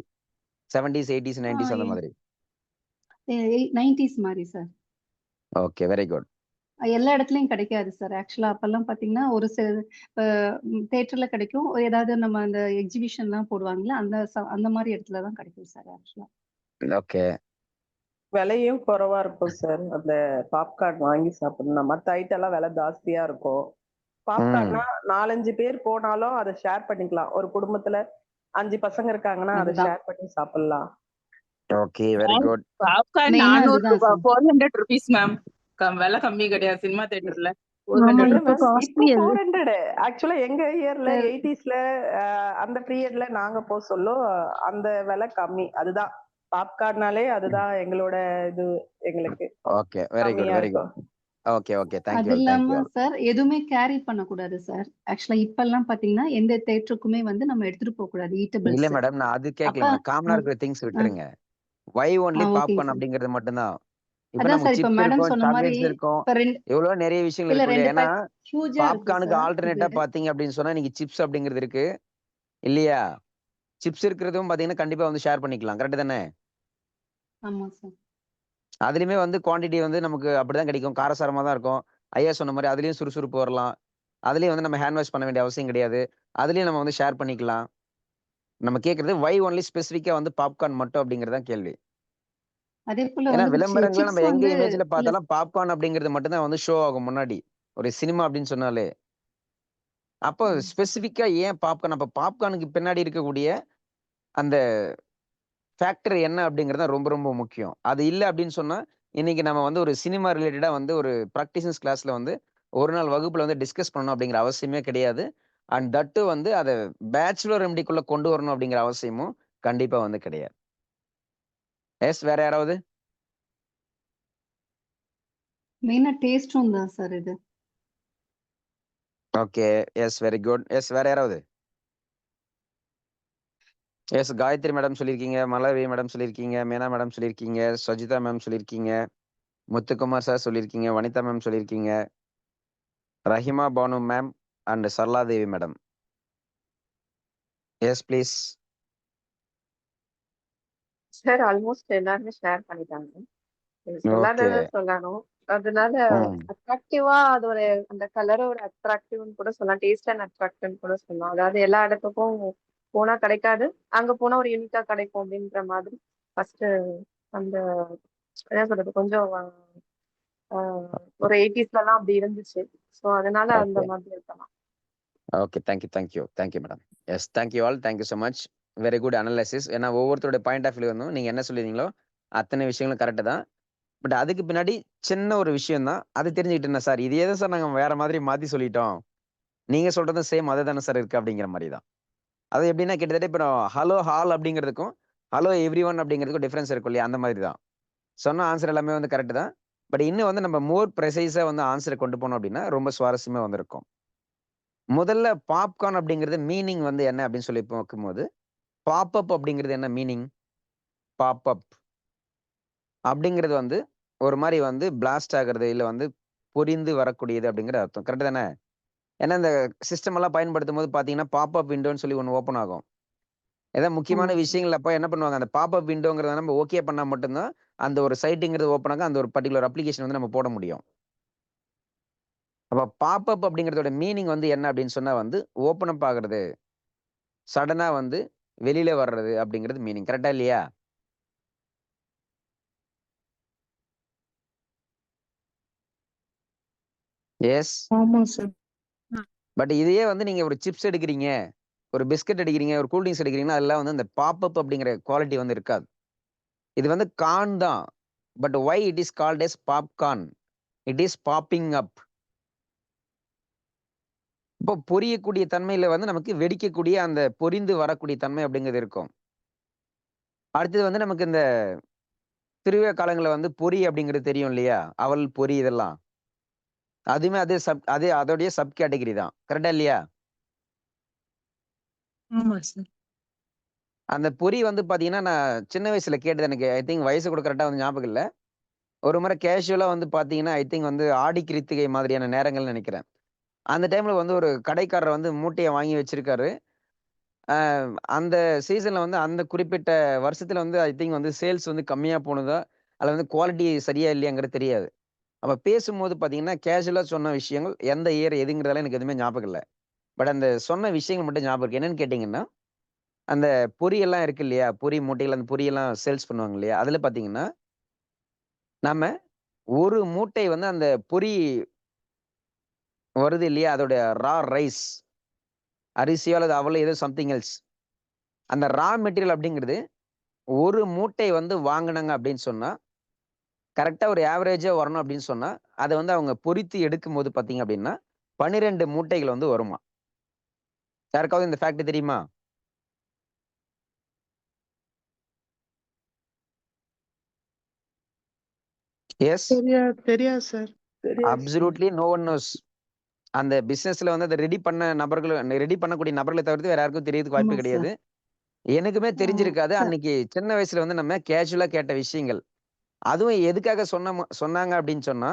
70ஸ், 80ஸ், 90ஸ் அந்த மாதிரி. 90s மாரி சார். ஓகே. Very good. எல்லா இடத்துலயும் கிடைக்காது சார். ஆக்சுவலா அப்பல்லாம் பார்த்தீங்கன்னா, ஒரு சில இப்ப தியேட்டர்ல கிடைக்கும். ஏதாவது நம்ம அந்த எக்ஸிபிஷன்லாம் போடுவாங்கல்ல, அந்த மாரி இடத்துல தான் கிடைக்கும் சார் ஆக்சுவலா. ஓகே. விலையும் குறைவா இருக்கும் சார். அந்த பாப்கார்ன் வாங்கி சாப்பிடணும். மத்த ஐட்டம் எல்லாம் விலை ஜாஸ்தியா இருக்கும். ம். பாப்கார்ன்னா 4, 5 பேர் போனாலும் அத ஷேர் பண்ணிக்கலாம். ஒரு குடும்பத்துல 5 பசங்க இருக்காங்கன்னா அத அதுதான். ஷேர் பண்ணி சாப்பிடலாம். ஓகே. Very good. பாப்கார்ன் மெயினா 400 அதுதான் சார். 400 rupees ma'am. விலை கம்மி கிடையாது சினிமா தியேட்டர்ல. ஆமா, 400 இல்ல இப்ப rupees. மேம். இப்ப காஸ்ட்லி அது. 400. ஆக்சுவலா எங்க இயர்ல சார் 80ஸ்ல அந்த பீரியட்ல நாங்க சொல்ல அந்த விலை கம்மி. அதுதான் பாப்கார்ன்னாலே அதுதான் எங்களோட இது எங்களுக்கு ஓகே. Very good. கம்மியா வெரி குட். இருக்கும். ஓகே. ஓகே. தேங்க் அது யூ ஆல். தேங்க் யூ இல்லாம ஆல். சார் எதுவுமே கேரி பண்ணக்கூடாது சார். ஆக்சுவலா இப்பல்லாம் பார்த்தீங்கன்னா, எந்த தியேட்டருக்குமே வந்து நம்ம எடுத்துட்டு போக்கூடாது இல்ல ஈட்டபிள்ஸ். மேடம். நான் அது அப்ப கேட்கல மேடம். காமனா அ, இருக்கிற திங்ஸ் அ, விட்டுருங்க. வை ஒன்லி ஓகேங்க பாப்கார்ன் சார். அப்படிங்கிறது மட்டும் தான். இப்ப அதான் நமக்கு சார் இப்ப சிப்ஸ் மேடம் இருக்கும், சொன்ன மாரி சாக்லேட்ஸ் இருக்கும். இப்ப எவ்வளவோ நெறைய விஷயங்கள் இல்ல இருக்கும் 2 இல்லையா? ஏன்னா, பேக் ஹியூஜா இருக்கு பாப்கார்னுக்கு சார் இது. ஆல்டர்னேட்டா பார்த்தீங்க அப்படின்னு சொன்னா, இன்னைக்கு சிப்ஸ் அப்படிங்கிறது இருக்கு. இல்லையா? சிப்ஸ் இருக்கிறதும் பார்த்தீங்கன்னா, கண்டிப்பா வந்து ஷேர் பண்ணிக்கலாம். கரெக்ட் தானே? ஆமா சார். அதிலயுமே வந்து குவான்டிட்டி வந்து நமக்கு அப்படிதான் கிடைக்கும். காரசாரமா தான் இருக்கும். ஐயா சொன்ன மாரி அதிலயும் சுறுசுறுப்பு வரலாம். அதிலயும் வந்து நம்ம ஹேண்ட் வாஷ் பண்ண வேண்டிய அவசியம் கிடையாது. அதிலயும் நம்ம வந்து ஷேர் பண்ணிக்கலாம். நம்ம கேட்கிறது வை ஒன்லி ஸ்பெசிஃபிக்கா வந்து பாப்கார்ன் மட்டும் அப்படிங்கிறது தான் கேள்வி. அதே போல ஏன்னா வந்து விளம்பரங்கள சிப்ஸ் நம்ம எங்க வந்து இமேஜ்ல இல்ல பார்த்தாலும் பாப்கார்ன் அப்படிங்கிறது மட்டும் தான் வந்து ஷோ ஆகும் முன்னாடி. ஒரு சினிமா அப்படின்னு சொன்னாலே. அப்போ ஆமா சார். ஸ்பெசிஃபிக்கா ஏன் பாப்கார்ன்? அப்ப பாப்கார்னுக்கு பின்னாடி இருக்கக்கூடிய அந்த ஃபேக்டர் என்ன அப்படிங்கிறது தான் ரொம்ப ரொம்ப முக்கியம். அது இல்ல அப்படின்னு சொன்னா, இன்னைக்கு நம்ம வந்து ஒரு சினிமா ரிலேட்டடா வந்து ஒரு பிராக்டிஷன்ஸ் கிளாஸ்ல வந்து ஒரு நாள் வகுப்புல வந்து டிஸ்கஸ் பண்ணணும் அப்படிங்கிற அவசியமே கிடையாது. அண்ட் தட் டூ வந்து அத பேச்சுலர் எம்டிக்குள்ள கொண்டு வரணும் அப்படிங்கிற அவசியமும் கண்டிப்பா வந்து கிடையாது. எஸ் வேற யாராவது? மெயினா டேஸ்டும் தான் சார் இது. Okay. Yes very good. Yes வேற யாராவது? எஸ் காயத்ரி மேடம் சொல்லியிருக்கீங்க. மலர்வி மேடம் சொல்லியிருக்கீங்க. மீனா மேடம் சொல்லியிருக்கீங்க. சஜிதா மேம் சொல்லியிருக்கீங்க. முத்துக்குமார் சார் சொல்லியிருக்கீங்க. வனிதா மேம் சொல்லியிருக்கீங்க. Rahima Banu ma'am and Sarala Devi madam. Yes please. Sir almost எல்லாருமே ஷேர் பண்ணிட்டாங்க. இது ஓகே. சொல்லாதத சொல்லணும். அதனால ம். அட்ராக்டிவா அது ஒரு அந்த கலரோட அட்ராக்டிவ்னு கூட சொல்லலாம். டேஸ்ட் அண்ட் அட்ராக்டிவ்னு கூட சொல்லலாம். அதாவது எல்லா இடத்துக்கும் போனா கிடைக்காது. அங்க போனா ஒரு யூனிக்கா கிடைக்கும் அப்படின்ற மாதிரி ஃபர்ஸ்ட் அந்த என்ன சொல்றது கொஞ்சம் ஒரு 80ஸ்லலாம் அப்படி இருந்துச்சு. ஸோ அதனால அந்த ஓகே. மாதிரி இருக்கலாம். Okay. Thank you. Thank you. Thank you madam. S thank you all. Thank you so much. Very good analysis. ஏன்னா ஒவ்வொருத்தருடைய பாயிண்ட் ஆஃப் வியூ வந்து நீங்க என்ன சொல்லியிருந்தீங்களோ, அத்தனை விஷயங்களும் கரெக்ட் தான். பட் அதுக்கு பின்னாடி சின்ன ஒரு விஷயம் தான். அது தெரிஞ்சுக்கிட்டேன் சார். இதே தான் சார் நாங்க வேற மாதிரி மாத்தி சொல்லிட்டோம். நீங்க சொல்றதும் சேம் அதே தானே சார் இருக்கு அப்படிங்கிற மாரி தான். அது எப்படின்னா கிட்டத்தட்ட இப்போ ஹலோ ஹால் அப்படிங்கிறதுக்கும், ஹலோ எவ்ரிஒன் அப்படிங்கிறதுக்கும் டிஃபரன்ஸ் இருக்கும் இல்லையா? அந்த மாதிரி தான். சொன்ன ஆன்சர் எல்லாமே வந்து கரெக்ட் தான். பட் இன்னும் வந்து நம்ம மோர் ப்ரிசைஸா வந்து ஆன்சர கொண்டு போனோம் அப்படின்னா, ரொம்ப சுவாரஸ்யமா வந்திருக்கும். முதல்ல பாப்கார்ன் அப்படிங்கிறது மீனிங் வந்து என்ன அப்படின்னு சொல்லி பார்க்கும்போது, பாப் அப் அப்படிங்கிறது என்ன மீனிங்? பாப் அப் அப்படிங்கிறது வந்து ஒரு மாரி வந்து பிளாஸ்ட் ஆகுறது, இல்ல வந்து பொரிந்து வரக்கூடியது அப்படிங்கிற அர்த்தம். கரெக்ட் தானே? ஏன்னா இந்த சிஸ்டம் எல்லாம் பயன்படுத்தும்போது பார்த்தீங்கன்னா, பாப் அப் விண்டோன்னு சொல்லி ஒண்ணு ஓப்பன் ஆகும். ஏதாவது முக்கியமான ஆமாங்க சார். விஷயங்கள் அப்ப என்ன பண்ணுவாங்க, அந்த பாப் அப் விண்டோங்கிறத நம்ம ஓகே பண்ணா மட்டும் தான், அந்த ஒரு சைட்டுங்கிறது ஓப்பன் ஆகும். அந்த ஒரு பர்ட்டிகுலர் அப்ளிகேஷன் வந்து நம்ம போட முடியும். அப்ப பாப் அப் அப்படிங்கிறதோட மீனிங் வந்து என்ன அப்படின்னு சொன்னா வந்து, ஓப்பன் அப் ஆகுறது. சடனா வந்து வெளியில வர்றது அப்படிங்கிறது மீனிங். கரெக்ட்டா இல்லையா? எஸ். ஆமா சார். பட் இதையே வந்து நீங்க ஒரு சிப்ஸ் எடுக்கிறீங்க, ஒரு பிஸ்கட் எடுக்கிறீங்க, ஒரு கூல் ட்ரிங்க்ஸ் எடுக்கிறீங்கன்னா, அதெல்லாம் வந்து அந்த பாப் அப் அப்படிங்கிற குவாலிட்டி வந்து இருக்காது. இது வந்து கார்ன் தான். But why it is called as popcorn? It is popping up. இப்போ பொரியக்கூடிய தன்மையில வந்து நமக்கு வெடிக்கக்கூடிய அந்த பொரிந்து வரக்கூடிய தன்மை அப்படிங்கிறது இருக்கும். அடுத்தது வந்து நமக்கு இந்த திருவிழா காலங்கள்ல வந்து பொரி அப்படிங்கிறது தெரியும் இல்லையா? அவல், பொரி இதெல்லாம். அதுவுமே அதே அதோடைய சப் கேட்டகரி தான். கரெக்ட்டா இல்லையா? ஆமா சார். அந்த பொரி வந்து பார்த்தீங்கன்னா, நான் சின்ன வயசுல கேட்டது எனக்கு ஐ திங்க் வயசு கூட கரெக்ட்டா வந்து ஞாபகம் இல்ல. ஒரு முறை கேஷுவலா வந்து பார்த்தீங்கன்னா, ஐ திங்க் வந்து ஆடி கிருத்திகை மாதிரியான நேரங்கள்னு நெனைக்கிறேன். அந்த டைம்ல வந்து ஒரு கடைக்காரர் வந்து மூட்டைய வாங்கி வச்சிருக்காரு. அ அந்த சீசன்ல வந்து அந்த குறிப்பிட்ட வருஷத்துல வந்து ஐ திங்க் வந்து சேல்ஸ் வந்து கம்மியா போனதா, அல்ல வந்து குவாலிட்டி சரியா இல்லையாங்கிறது தெரியாது. அப்ப பேசும்போது பார்த்தீங்கன்னா, கேஷுவலா சொன்ன விஷயங்கள் எந்த இயர் எதுங்கிறதெல்லாம் எனக்கு எதுவுமே ஞாபகம் இல்ல. பட் அந்த சொன்ன விஷயங்கள் மட்டும் ஞாபகம் இருக்கு. என்னன்னு கேட்டீங்கன்னா, அந்த பொரியெல்லாம் இருக்கு இல்லையா? பொரி மூட்டையில அந்த பொரியெல்லாம் சேல்ஸ் பண்ணுவாங்க இல்லையா? அதுல பார்த்தீங்கன்னா, நாம ஒரு மூட்டை வந்து அந்த பொரி வருது இல்லையா? அதோட ரைஸ் அரிசியோ அல்லது அவலோ ஏதோ சம்திங் எல்ஸ். அந்த மெட்டீரியல் அப்படிங்கிறது ஒரு மூட்டை வந்து வாங்குனாங்க அப்படின்னு சொன்னா, கரெக்ட்டா ஒரு ஆவரேஜா வரணும் அப்படின்னு சொன்னா, அத வந்து அவங்க பொரித்து எடுக்கும்போது பார்த்தீங்க அப்படின்னா, 12 மூட்டைகள் வந்து வருமாம். யாருக்காவது இந்த ஃபேக்ட் தெரியுமா? எஸ். தெரியாது சார். தெரியாது sir. Absolutely no one knows. அந்த பிசினஸ்ல வந்து அத ரெடி பண்ணக்கூடிய நபர்கள தவிர்த்து வேற யாருக்கும் தெரியறதுக்கு ஆமா வாய்ப்பு சார். கிடையாது. எனக்குமே தெரிஞ்சிருக்காது. சார். அன்னைக்கு சின்ன வயசுல வந்து நம்ம கேஷுவலா கேட்ட விஷயங்கள். அதுவும் எதுக்காக சொன்னாங்க அப்படின்னு சொன்னா,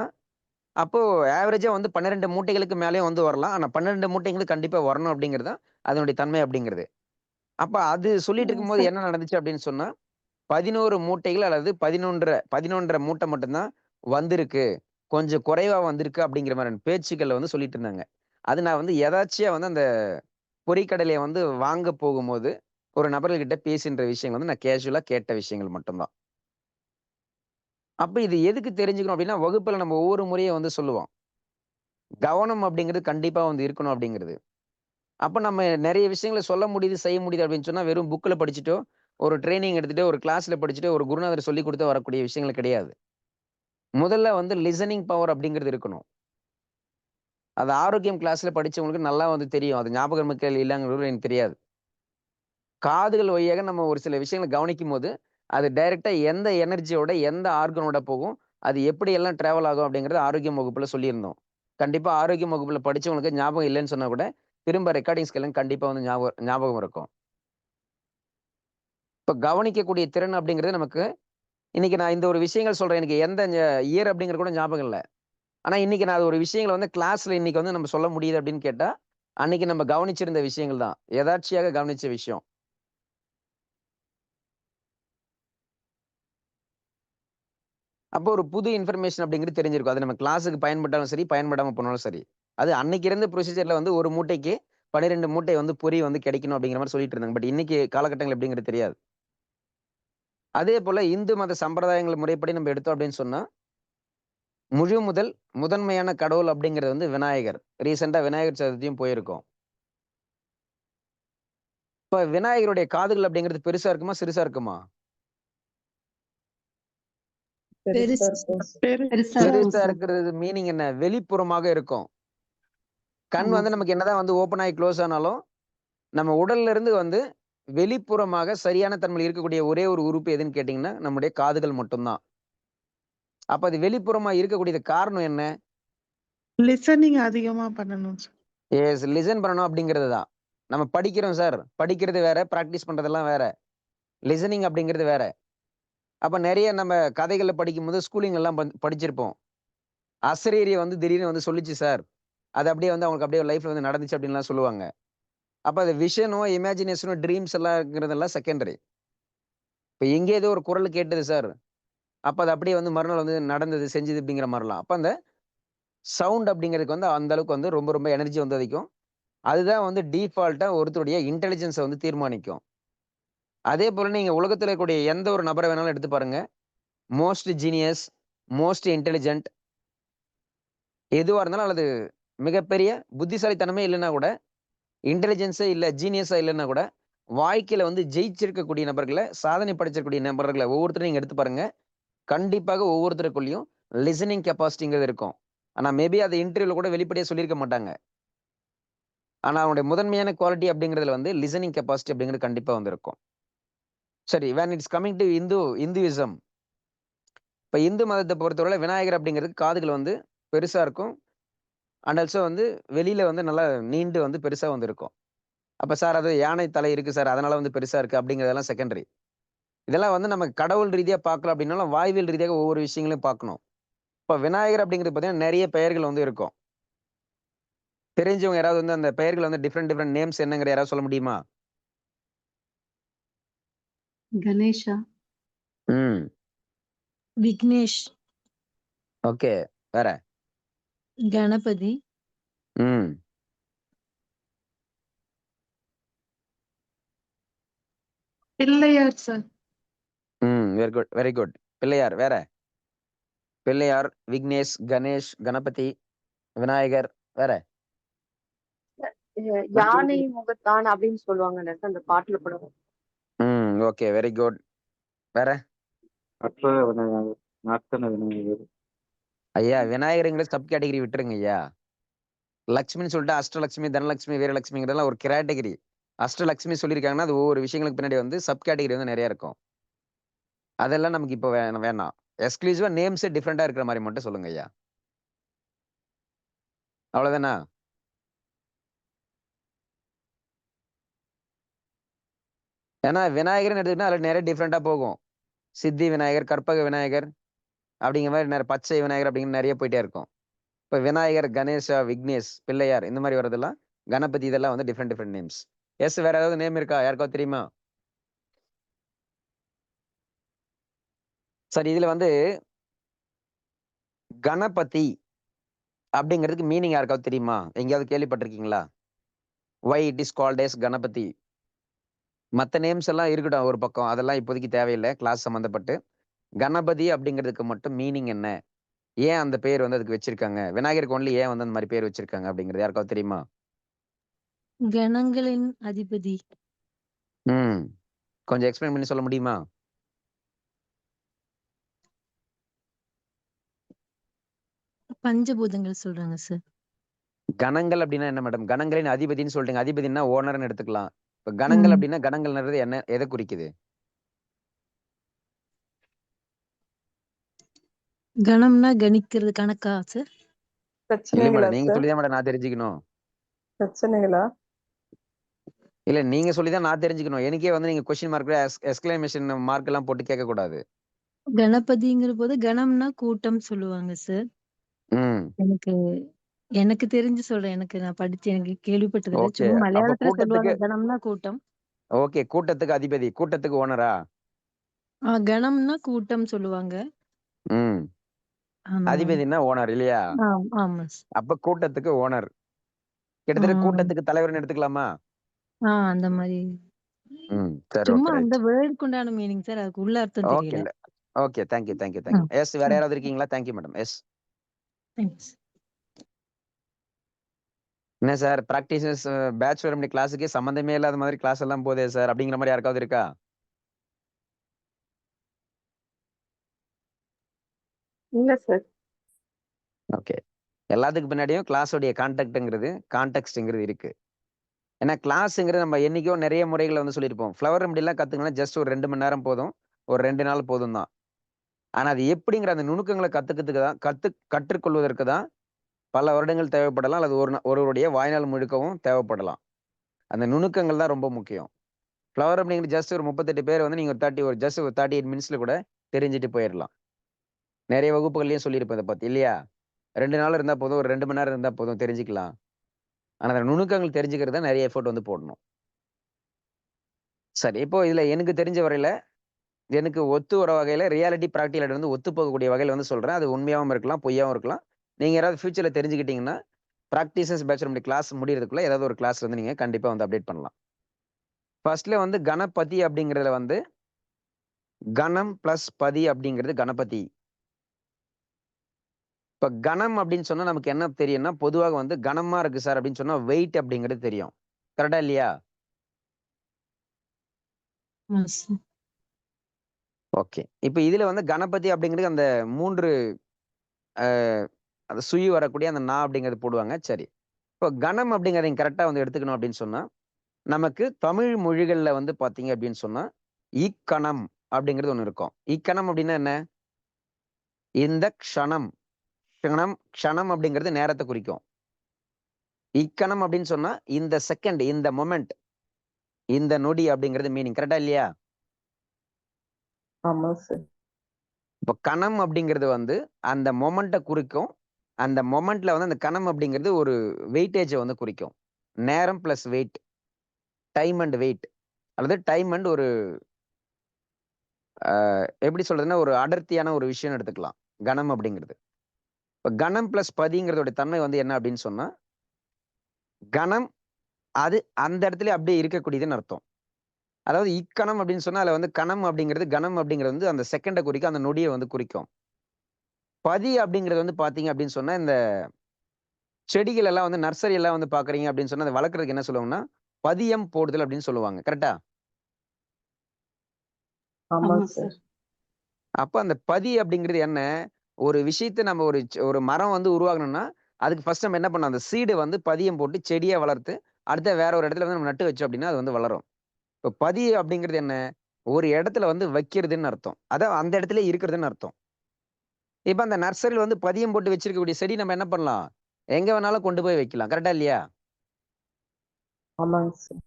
அப்போ ஆவரேஜா வந்து 12 மூட்டைகளுக்கு மேலயும் வந்து வரலாம். ஆனா 12 மூட்டைகளுக்கு கண்டிப்பா வரணும் அப்படிங்கிறது தான் அதனுடைய தன்மை அப்படிங்கிறது. அப்ப அது சொல்லிட்டு இருக்கும்போது சார். என்ன நடந்துச்சு அப்படின்னு சொன்னா, 11 மூட்டைகள் அல்லது 11 மூட்டை மட்டும் தான் வந்திருக்கு. கொஞ்சம் குறைவா வந்திருக்கு அப்படிங்கிற மாரியான பேச்சுக்கள வந்து சொல்லிட்டு இருந்தாங்க. அது நான் வந்து எதார்ச்சியா வந்து அந்த பொரிக்கடலைய வந்து வாங்க போகும்போது, ஒரு நபர்கள்கிட்ட பேசின்ற விஷயங்கள் வந்து நான் கேஷுவலா கேட்ட விஷயங்கள் மட்டும் தான். அப்ப இது எதுக்கு தெரிஞ்சுக்கணும் அப்படின்னா, வகுப்புல நம்ம ஒவ்வொரு முறையும் வந்து சொல்லுவோம். கவனம் அப்படிங்கிறது கண்டிப்பா வந்து இருக்கணும் அப்படிங்கிறது. அப்ப நம்ம நெறைய விஷயங்கள சொல்ல முடியுது, செய்ய முடியுது அப்படின்னு சொன்னா, வெறும் புக்ல படிச்சுட்டோ, ஒரு ட்ரெய்னிங் எடுத்துட்டு, ஒரு கிளாஸ்ல படிச்சுட்டு, ஒரு குருநாதர் சொல்லிக் குடுத்து வரக்கூடிய விஷயங்கள் கிடையாது. முதல்ல வந்து லிசனிங் பவர் அப்படிங்கிறது இருக்கணும். அது ஆரோக்கியம் கிளாஸ்ல படிச்சவங்களுக்கு நல்லா வந்து தெரியும். அது ஞாபக மறதிகள் இல்லங்கிறது எனக்கு தெரியாது. காதுகள் வழியாக நம்ம ஒரு சில விஷயங்கள கவனிக்கும்போது, அது டைரக்ட்டா எந்த எனர்ஜியோட, எந்த ஆர்கனோட போகும், அது எப்படியெல்லாம் டிராவல் ஆகும் அப்படிங்கிறது ஆரோக்கியம் வகுப்புல சொல்லியிருந்தோம். கண்டிப்பா ஆரோக்கியம் வகுப்புல படிச்சவங்களுக்கு ஞாபகம் இல்லன்னு சொன்னா கூட, திரும்ப ரெக்கார்டிங்ஸ் கேளுங்க கண்டிப்பா வந்து ஞாபகம் இருக்கும். இப்ப கவனிக்கக்கூடிய திறன் அப்படிங்கிறது நமக்கு இன்னைக்கு நான் இந்த ஒரு விஷயங்கள் சொல்றேன். எனக்கு எந்த இயர் அப்படிங்கிறது கூட ஞாபகம் இல்ல. ஆனா இன்னைக்கு நான் அது ஒரு விஷயங்கள வந்து கிளாஸ்ல இன்னைக்கு வந்து நம்ம சொல்ல முடியுது அப்படின்னு கேட்டா, அன்னைக்கு நம்ம கவனிச்சிருந்த விஷயங்கள் தான். எதார்ச்சியாக கவனிச்ச விஷயம். அப்போ ஒரு புது இன்ஃபர்மேஷன் அப்படிங்கிறது தெரிஞ்சிருக்கும். அது நம்ம கிளாஸ்க்கு பயன்பட்டாலும் சரி, பயன்படாம போனாலும் சரி. அது அன்னைக்கு இருந்த ப்ரொசீஜர்ல வந்து ஒரு மூட்டைக்கு 12 மூட்டை வந்து பொரி வந்து கிடைக்கணும் அப்படிங்கிற மாரி சொல்லிட்டு இருந்தாங்க. பட் இன்னைக்கு காலகட்டங்கள் எப்படிங்கிறது தெரியாது. அதே போல இந்து மத சம்பிரதாயங்கள் முறைப்படி நம்ம எடுத்தோம் அப்படின்னு சொன்னா, முதன்மையான கடவுள் அப்படிங்கிறது வந்து விநாயகர். ரீசென்ட்டா விநாயகர் சதுர்த்தியும் போயிருக்கோம். இப்ப விநாயகருடைய காதுகள் அப்படிங்கிறது பெருசா இருக்குமா? சிறுசா இருக்குமா? பெருசா இருக்கும். பெருசா இருக்கும் பெருசா சார். இருக்கிறது மீனிங் என்ன? வெளிப்புறமாக இருக்கும். கண் ஆமா வந்து சார். நமக்கு என்னதான் வந்து ஓப்பன் ஆகி க்ளோஸ் ஆனாலும் நம்ம உடல்ல இருந்து வந்து வெளிப்புறமாக சரியான தன்மையில் இருக்கக்கூடிய ஒரே ஒரு உறுப்பு எதுன்னு கேட்டீங்கன்னா நம்முடைய காதுகள் மட்டும்தான். அப்ப அது வெளிப்புறமா இருக்கக்கூடியது காரணம் என்ன? லிசனிங் அதிகமா பண்ணணும் சார். எஸ், லிசன் பண்ணணும் அப்படிங்கிறது தான். நம்ம படிக்கிறோம் சார். படிக்கிறது வேற, பிராக்டிஸ் பண்றதெல்லாம் வேற. லிசனிங் அப்படிங்கிறது வேற. அப்ப நெறைய நம்ம கதைகள்ல படிக்கும்போது ஸ்கூலிங் எல்லாம் படிச்சிருப்போம். ஆசிரியர் வந்து திடீர்னு வந்து சொல்லிச்சு சார். அது அப்படியே வந்து அவங்களுக்கு அப்படியே லைஃப்ல வந்து நடந்துச்சு அப்படின்லாம் சொல்லுவாங்க. அப்ப அது விஷனோ, இமேஜினேஷனோ, ட்ரீம்ஸ் எல்லாம்ங்கிறதெல்லாம் செகண்டரி. இப்ப எங்கே ஏதோ ஒரு குரல் கேட்டது சார். அப்ப அது அப்படியே வந்து மறுநாள் வந்து நடந்தது, செஞ்சது அப்படிங்கிற மாரிலாம். அப்ப அந்த சவுண்ட் அப்படிங்கிறதுக்கு வந்து அந்த அளவுக்கு வந்து ரொம்ப ரொம்ப எனர்ஜி வந்து அதிகம். அதுதான் வந்து டிஃபால்ட்டா ஒருத்தருடைய இன்டெலிஜென்ஸ வந்து தீர்மானிக்கும். அதே போல நீங்க உலகத்துல இருக்கக்கூடிய எந்த ஒரு நபர வேணாலும் எடுத்து பாருங்க. மோஸ்ட் ஜீனியஸ், மோஸ்ட் இன்டெலிஜென்ட் எதுவா இருந்தாலும் அல்லது மிகப்பெரிய புத்திசாலித்தனமே இல்லன்னா கூட, இன்டெலிஜென்ஸே இல்ல, ஜீனியஸா இல்லன்னா கூட, வாழ்க்கையில வந்து ஜெயிச்சிருக்கக்கூடிய நபர்கள, சாதனை படைச்சிருக்கக்கூடிய நபர்கள ஒவ்வொருத்தரையும் நீங்க எடுத்து பாருங்க. கண்டிப்பாக ஒவ்வொருத்தருக்குள்ளயும் லிசனிங் கெப்பாசிட்டிங்கிறது இருக்கும். ஆனா மேபி அத இன்டர்வியூல கூட வெளிப்படையா சொல்லியிருக்க மாட்டாங்க. ஆனா அவனுடைய முதன்மையான குவாலிட்டி அப்படிங்கிறதுல வந்து லிசனிங் கெப்பாசிட்டி அப்படிங்கிறது கண்டிப்பா வந்து இருக்கும். சரி, when it's coming to Hinduism. இப்ப இந்து மதத்த பொறுத்தவரையில விநாயகர் அப்படிங்கிறதுக்கு காதுகள் வந்து பெருசா இருக்கும். அண்ட் ஆல்சோ வந்து வெளியில வந்து நல்லா நீண்டு வந்து பெருசா வந்து இருக்கும். அப்ப சார் அது யானை தலை இருக்கு சார். அதனால வந்து பெருசா இருக்கு அப்படிங்கிறதெல்லாம் செகண்டரி. இதெல்லாம் வந்து நம்ம கடவுள் ரீதியா பார்க்கல அப்படின்னாலும், வாழ்வியல் ரீதியாக ஒவ்வொரு விஷயங்களையும் பார்க்கணும். இப்ப விநாயகர் அப்படிங்கிறது பார்த்தீங்கன்னா, நெறைய பெயர்கள் வந்து இருக்கும். தெரிஞ்சவங்க யாராவது வந்து அந்த பெயர்கள் வந்து டிஃபரெண்ட் டிஃபரெண்ட் நேம்ஸ் என்னங்கிற யாராவது சொல்ல முடியுமா? கணேஷா. ம். விக்னேஷ், ஓகே. வேற? கணபதி, ம். பிள்ளையார் சார். ம். Very good, very good. Pillaiyar. வேற? பிள்ளையார், விக்னேஷ், கணேஷ், கணபதி, விநாயகர். வேற? யானை முகத்தான் அப்படின்னு சொல்லுவாங்க அந்த பாட்டுல கூட வரும். ம். ஓகே. Very good. வேற? அற்ற விநாயகர், நர்த்தன விநாயகர். ஐயா விநாயகர்ங்கிறது சப் கேட்டகரி விட்டுருங்க ஐயா. லட்சுமின்னு சொல்லிட்டு அஷ்டலட்சுமி, தனலட்சுமி, வீரலட்சுமிங்கிறதெல்லாம் ஒரு கேட்டகரி. அஷ்டலட்சுமி சொல்லியிருக்காங்கன்னா, அது ஒவ்வொரு விஷயங்களுக்கு பின்னாடி வந்து சப் கேட்டகரி வந்து நெறைய இருக்கும். அதெல்லாம் நமக்கு இப்ப வேணாம். எக்ஸ்க்ளூசிவா நேம்ஸே டிஃபரெண்ட்டா இருக்கிற மாரி மட்டும் சொல்லுங்க ஐயா. அவ்வளவுதானா? ஏன்னா விநாயகர்ன்னு எடுத்துக்கிட்டா அதுல நெறைய டிஃபரெண்ட்டா போகும். சித்தி விநாயகர், கற்பக விநாயகர் அப்படிங்கிற மாரி நெறைய பச்சை விநாயகர் அப்படிங்கிற நெறைய போயிட்டே இருக்கும். இப்ப விநாயகர், கணேசா, விக்னேஷ், பிள்ளையார் இந்த மாரி வர்றதெல்லாம் கணபதி இதெல்லாம் வந்து டிஃபரெண்ட் டிஃபரெண்ட் நேம்ஸ். எஸ், வேற ஏதாவது நேம் இருக்கா? யாருக்காவது தெரியுமா? சரி, இதுல வந்து கணபதி அப்படிங்கிறதுக்கு மீனிங் யாருக்காவது தெரியுமா? எங்கேயாவது கேள்விப்பட்டிருக்கீங்களா? Why it is called as Ganapathi. மத்த நேம்ஸ் எல்லாம் இருக்கட்டும் ஒரு பக்கம். அதெல்லாம் இப்போதைக்கு தேவையில்ல கிளாஸ் சம்மந்தப்பட்டு. கணபதி அப்படிங்கிறதுக்கு மட்டும் மீனிங் என்ன? ஏன் அந்த பேர் வந்து அதுக்கு வச்சிருக்காங்க? விநாயகருக்கு ஒன்லி ஏன் வந்து அந்த மாரி பேர் வச்சிருக்காங்க அப்படிங்கிறது யாருக்காவது தெரியுமா? கணங்களின் அதிபதி. ம். கொஞ்சம் எக்ஸ்பிளைன் பண்ணி சொல்ல முடியுமா? பஞ்சபூதங்கள் சொல்றாங்க சார். கணங்கள் அப்படின்னா என்ன மேடம்? கணங்களின் அதிபதின்னு சொல்றீங்க. அதிபதின்னா ஓனர்ன்னு எடுத்துக்கலாம். இப்ப கணங்கள் ம். அப்படின்னா கணங்கள்ன்றது என்ன? எத குறிக்குது? கணம்னா கணிக்கிறது கணக்கா சார்? இல்ல பிரச்சனைகளா மேடம். நீங்க சார்? சொல்லி தான் மேடம் நான் தெரிஞ்சுக்கணும். பிரச்சனைகளா? இல்ல நீங்க சொல்லி தான் நான் தெரிஞ்சுக்கணும். எனக்கே வந்து நீங்க கொஸ்டின் மார்க் எக்ஸ்கிளமேஷன் மார்க் எல்லாம் போட்டு கேட்கக்கூடாது. கணபதிங்கிற போது கணம்னா கூட்டம் சொல்லுவாங்க சார். ம். எனக்கு எனக்கு தெரிஞ்சு சொல்றேன். நான் படிச்சு எனக்கு கேள்விப்பட்டதில்ல. ஓகே. சும்மா அப்ப மலையாளத்துல கூட்டத்துக்கு சொல்லுவாங்க கணம்னா கூட்டம். ஓகே. கூட்டத்துக்கு அதிபதி. கூட்டத்துக்கு ஓனரா? கணம்னா கூட்டம் சொல்லுவாங்க. ம். ஆனா அதிபதின்னா ஓனர் இல்லையா? ஆமா சார். அப்ப கூட்டத்துக்கு ஓனர். ஆ, கிட்டத்தட்ட கூட்டத்துக்கு தலைவர்ன்னு எடுத்துக்கலாமா? அந்த மாரி. ம். சரி, சும்மா ஓகே, அந்த ரைட். வேர்டுக்கு உண்டான மீனிங் சார். அதுக்கு உள்ள அர்த்தம் ஓகே. தெரியல. இல்ல. Okay. Thank you, thank you, ah, thank you. Yes, வேற ஆ, யாராவது இருக்கீங்களா? Thank you madam. Yes. Thanks. என்ன சார் பிராக்டிசஸ் பேச்சுலர் எம்டி கிளாஸுக்கே சம்மந்தமே இல்லாத மாதிரி கிளாஸ் எல்லாம் போதே சார் அப்படிங்கிற மாதிரி யாருக்காவது இருக்கா? இல்ல சார். ஓகே. எல்லாத்துக்கு பின்னாடியும் கிளாஸோடைய கான்டெக்ட்ங்கிறது இருக்கு. ஏன்னா கிளாஸ்ங்கிறது நம்ம என்னைக்கோ நிறைய முறைகளை வந்து சொல்லியிருப்போம். ஃப்ளவர் ரெமடிலாம் கத்துக்கணும்னா ஜஸ்ட் ஒரு 2 மணி நேரம் போதும். ஒரு 2 நாள் போதும் தான். ஆனா அது எப்படிங்கிற அந்த நுணுக்கங்களை கற்றுக்கொள்வதற்கு தான் பல வருடங்கள் தேவைப்படலாம். அல்லது ஒருவருடைய வாழ்நாள் முழுக்கவும் தேவைப்படலாம். அந்த நுணுக்கங்கள் தான் ரொம்ப முக்கியம். ஃப்ளவர் அப்படிங்கிறது ஜஸ்ட் ஒரு 38 பேர் வந்து நீங்க ஒரு 38 மினிட்ஸ்ல கூட தெரிஞ்சுட்டு போயிடலாம். நிறைய வகுப்புகள்லயும் சொல்லியிருப்பேன் இதை பத்தி இல்லையா? 2 நாள் இருந்தா போதும், ஒரு 2 மணி நேரம் இருந்தா போதும் தெரிஞ்சுக்கலாம். ஆனா அந்த நுணுக்கங்கள் தெரிஞ்சுக்கிறது தான் நிறைய எஃபோர்ட் வந்து போடணும். சரி, இப்போ இதுல எனக்கு தெரிஞ்ச வரையில எனக்கு ஒத்து வர வகையில ரியாலிட்டி பிராக்டிகல் வந்து ஒத்து போகக்கூடிய வகையில வந்து சொல்றேன். அது உண்மையாவும் இருக்கலாம், பொய்யாவும் இருக்கலாம். நீங்க யாராவது ஃபியூச்சர்ல தெரிஞ்சுக்கிட்டீங்கன்னா, பிராக்டிசஸ் பேச்சுலர் கிளாஸ் முடியறதுக்குள்ள ஏதாவது ஒரு கிளாஸ் வந்து நீங்க கண்டிப்பா வந்து அப்டேட் பண்ணலாம். ஃபர்ஸ்ட்ல வந்து கணபதி அப்படிங்கிறதுல வந்து கணம் பிளஸ் பதி அப்படிங்கிறது கணபதி. இப்ப கணம் அப்படின்னு சொன்னா நமக்கு என்ன தெரியும்னா, பொதுவாக வந்து கனமா இருக்கு சார் அப்படின்னு சொன்னா வெயிட் அப்படிங்கிறது தெரியும். கரெக்டா இல்லையா? ஆமா சார். ஓகே. இப்ப இதுல வந்து கணபதி அப்படிங்கிறது அந்த 3 அந்த சுழி வரக்கூடிய அந்த நா அப்படிங்கிறது போடுவாங்க. சரி. இப்போ கணம் அப்படிங்கிறத கரெக்டா வந்து எடுத்துக்கணும் அப்படின்னு சொன்னா, நமக்கு தமிழ் மொழிகள்ல வந்து பாத்தீங்க அப்படின்னு சொன்னா, இக்கணம் அப்படிங்கிறது ஒண்ணு இருக்கும். இக்கணம் அப்படின்னா என்ன? இந்த க்ஷணம். க்ஷணம் அப்படிங்கிறது நேரத்தை குறிக்கும். இக்கணம் அப்படின்னு சொன்னா இந்த செகண்ட், இந்த மொமெண்ட், இந்த நொடி அப்படிங்கிறது மீனிங். கரெக்டா இல்லையா? ஆமா சார். இப்போ கணம் அப்படிங்கிறது வந்து அந்த மொமெண்ட்டை குறிக்கும். அந்த மொமெண்ட்ல வந்து அந்த கணம் அப்படிங்கிறது ஒரு வெயிட்டேஜை வந்து குறிக்கும். நேரம் plus weight, time and weight, அல்லது டைம் அண்ட் ஒரு எப்படி சொல்றதுன்னா ஒரு அடர்த்தியான ஒரு விஷயம் எடுத்துக்கலாம் கணம் அப்படிங்கிறது. இப்போ கணம் பிளஸ் பதிங்கிறதோட தன்மை வந்து என்ன அப்படின்னு சொன்னா, கணம் அது அந்த இடத்துல அப்படியே இருக்கக்கூடியதுன்னு அர்த்தம். அதாவது இக்கணம் அப்படின்னு சொன்னா அதுல வந்து கணம் அப்படிங்கிறது கணம் அப்படிங்கிறது வந்து அந்த செகண்டை குறிக்கும், அந்த நொடியை வந்து குறிக்கும். பதி அப்படிங்கிறது வந்து பாத்தீங்க அப்படின்னு சொன்னா இந்த செடிகள் எல்லாம் வந்து நர்சரி எல்லாம் வந்து பாக்குறீங்க அப்படின்னு சொன்னா அதை வளர்க்கறதுக்கு என்ன சொல்லுவாங்கன்னா பதியம் போடுதல் அப்படின்னு சொல்லுவாங்க. கரெக்டா? ஆமா ஆமா சார். சார். அப்ப அந்த பதி அப்படிங்கிறது என்ன? ஒரு விஷயத்தை நம்ம ஒரு மரம் வந்து உருவாகணும்னா அதுக்கு ஃபர்ஸ்ட் நம்ம என்ன பண்ணோம்? அந்த சீடு வந்து பதியம் போட்டு செடியை வளர்த்து அடுத்த வேற ஒரு இடத்துல வந்து நம்ம நட்டு வச்சோம் அப்படின்னா அது வந்து வளரும். இப்ப பதி அப்படிங்கிறது என்ன? ஒரு இடத்துல வந்து வைக்கிறதுன்னு அர்த்தம். அதான் அந்த இடத்துல இருக்கிறதுன்னு அர்த்தம். இப்ப அந்த நர்சரியில் வந்து பதியம் போட்டு வச்சிருக்கக்கூடிய செடி நம்ம என்ன பண்ணலாம்? எங்க வேணாலும் கொண்டு போய் வைக்கலாம். கரெக்டா இல்லையா? ஆமாங்க சார்.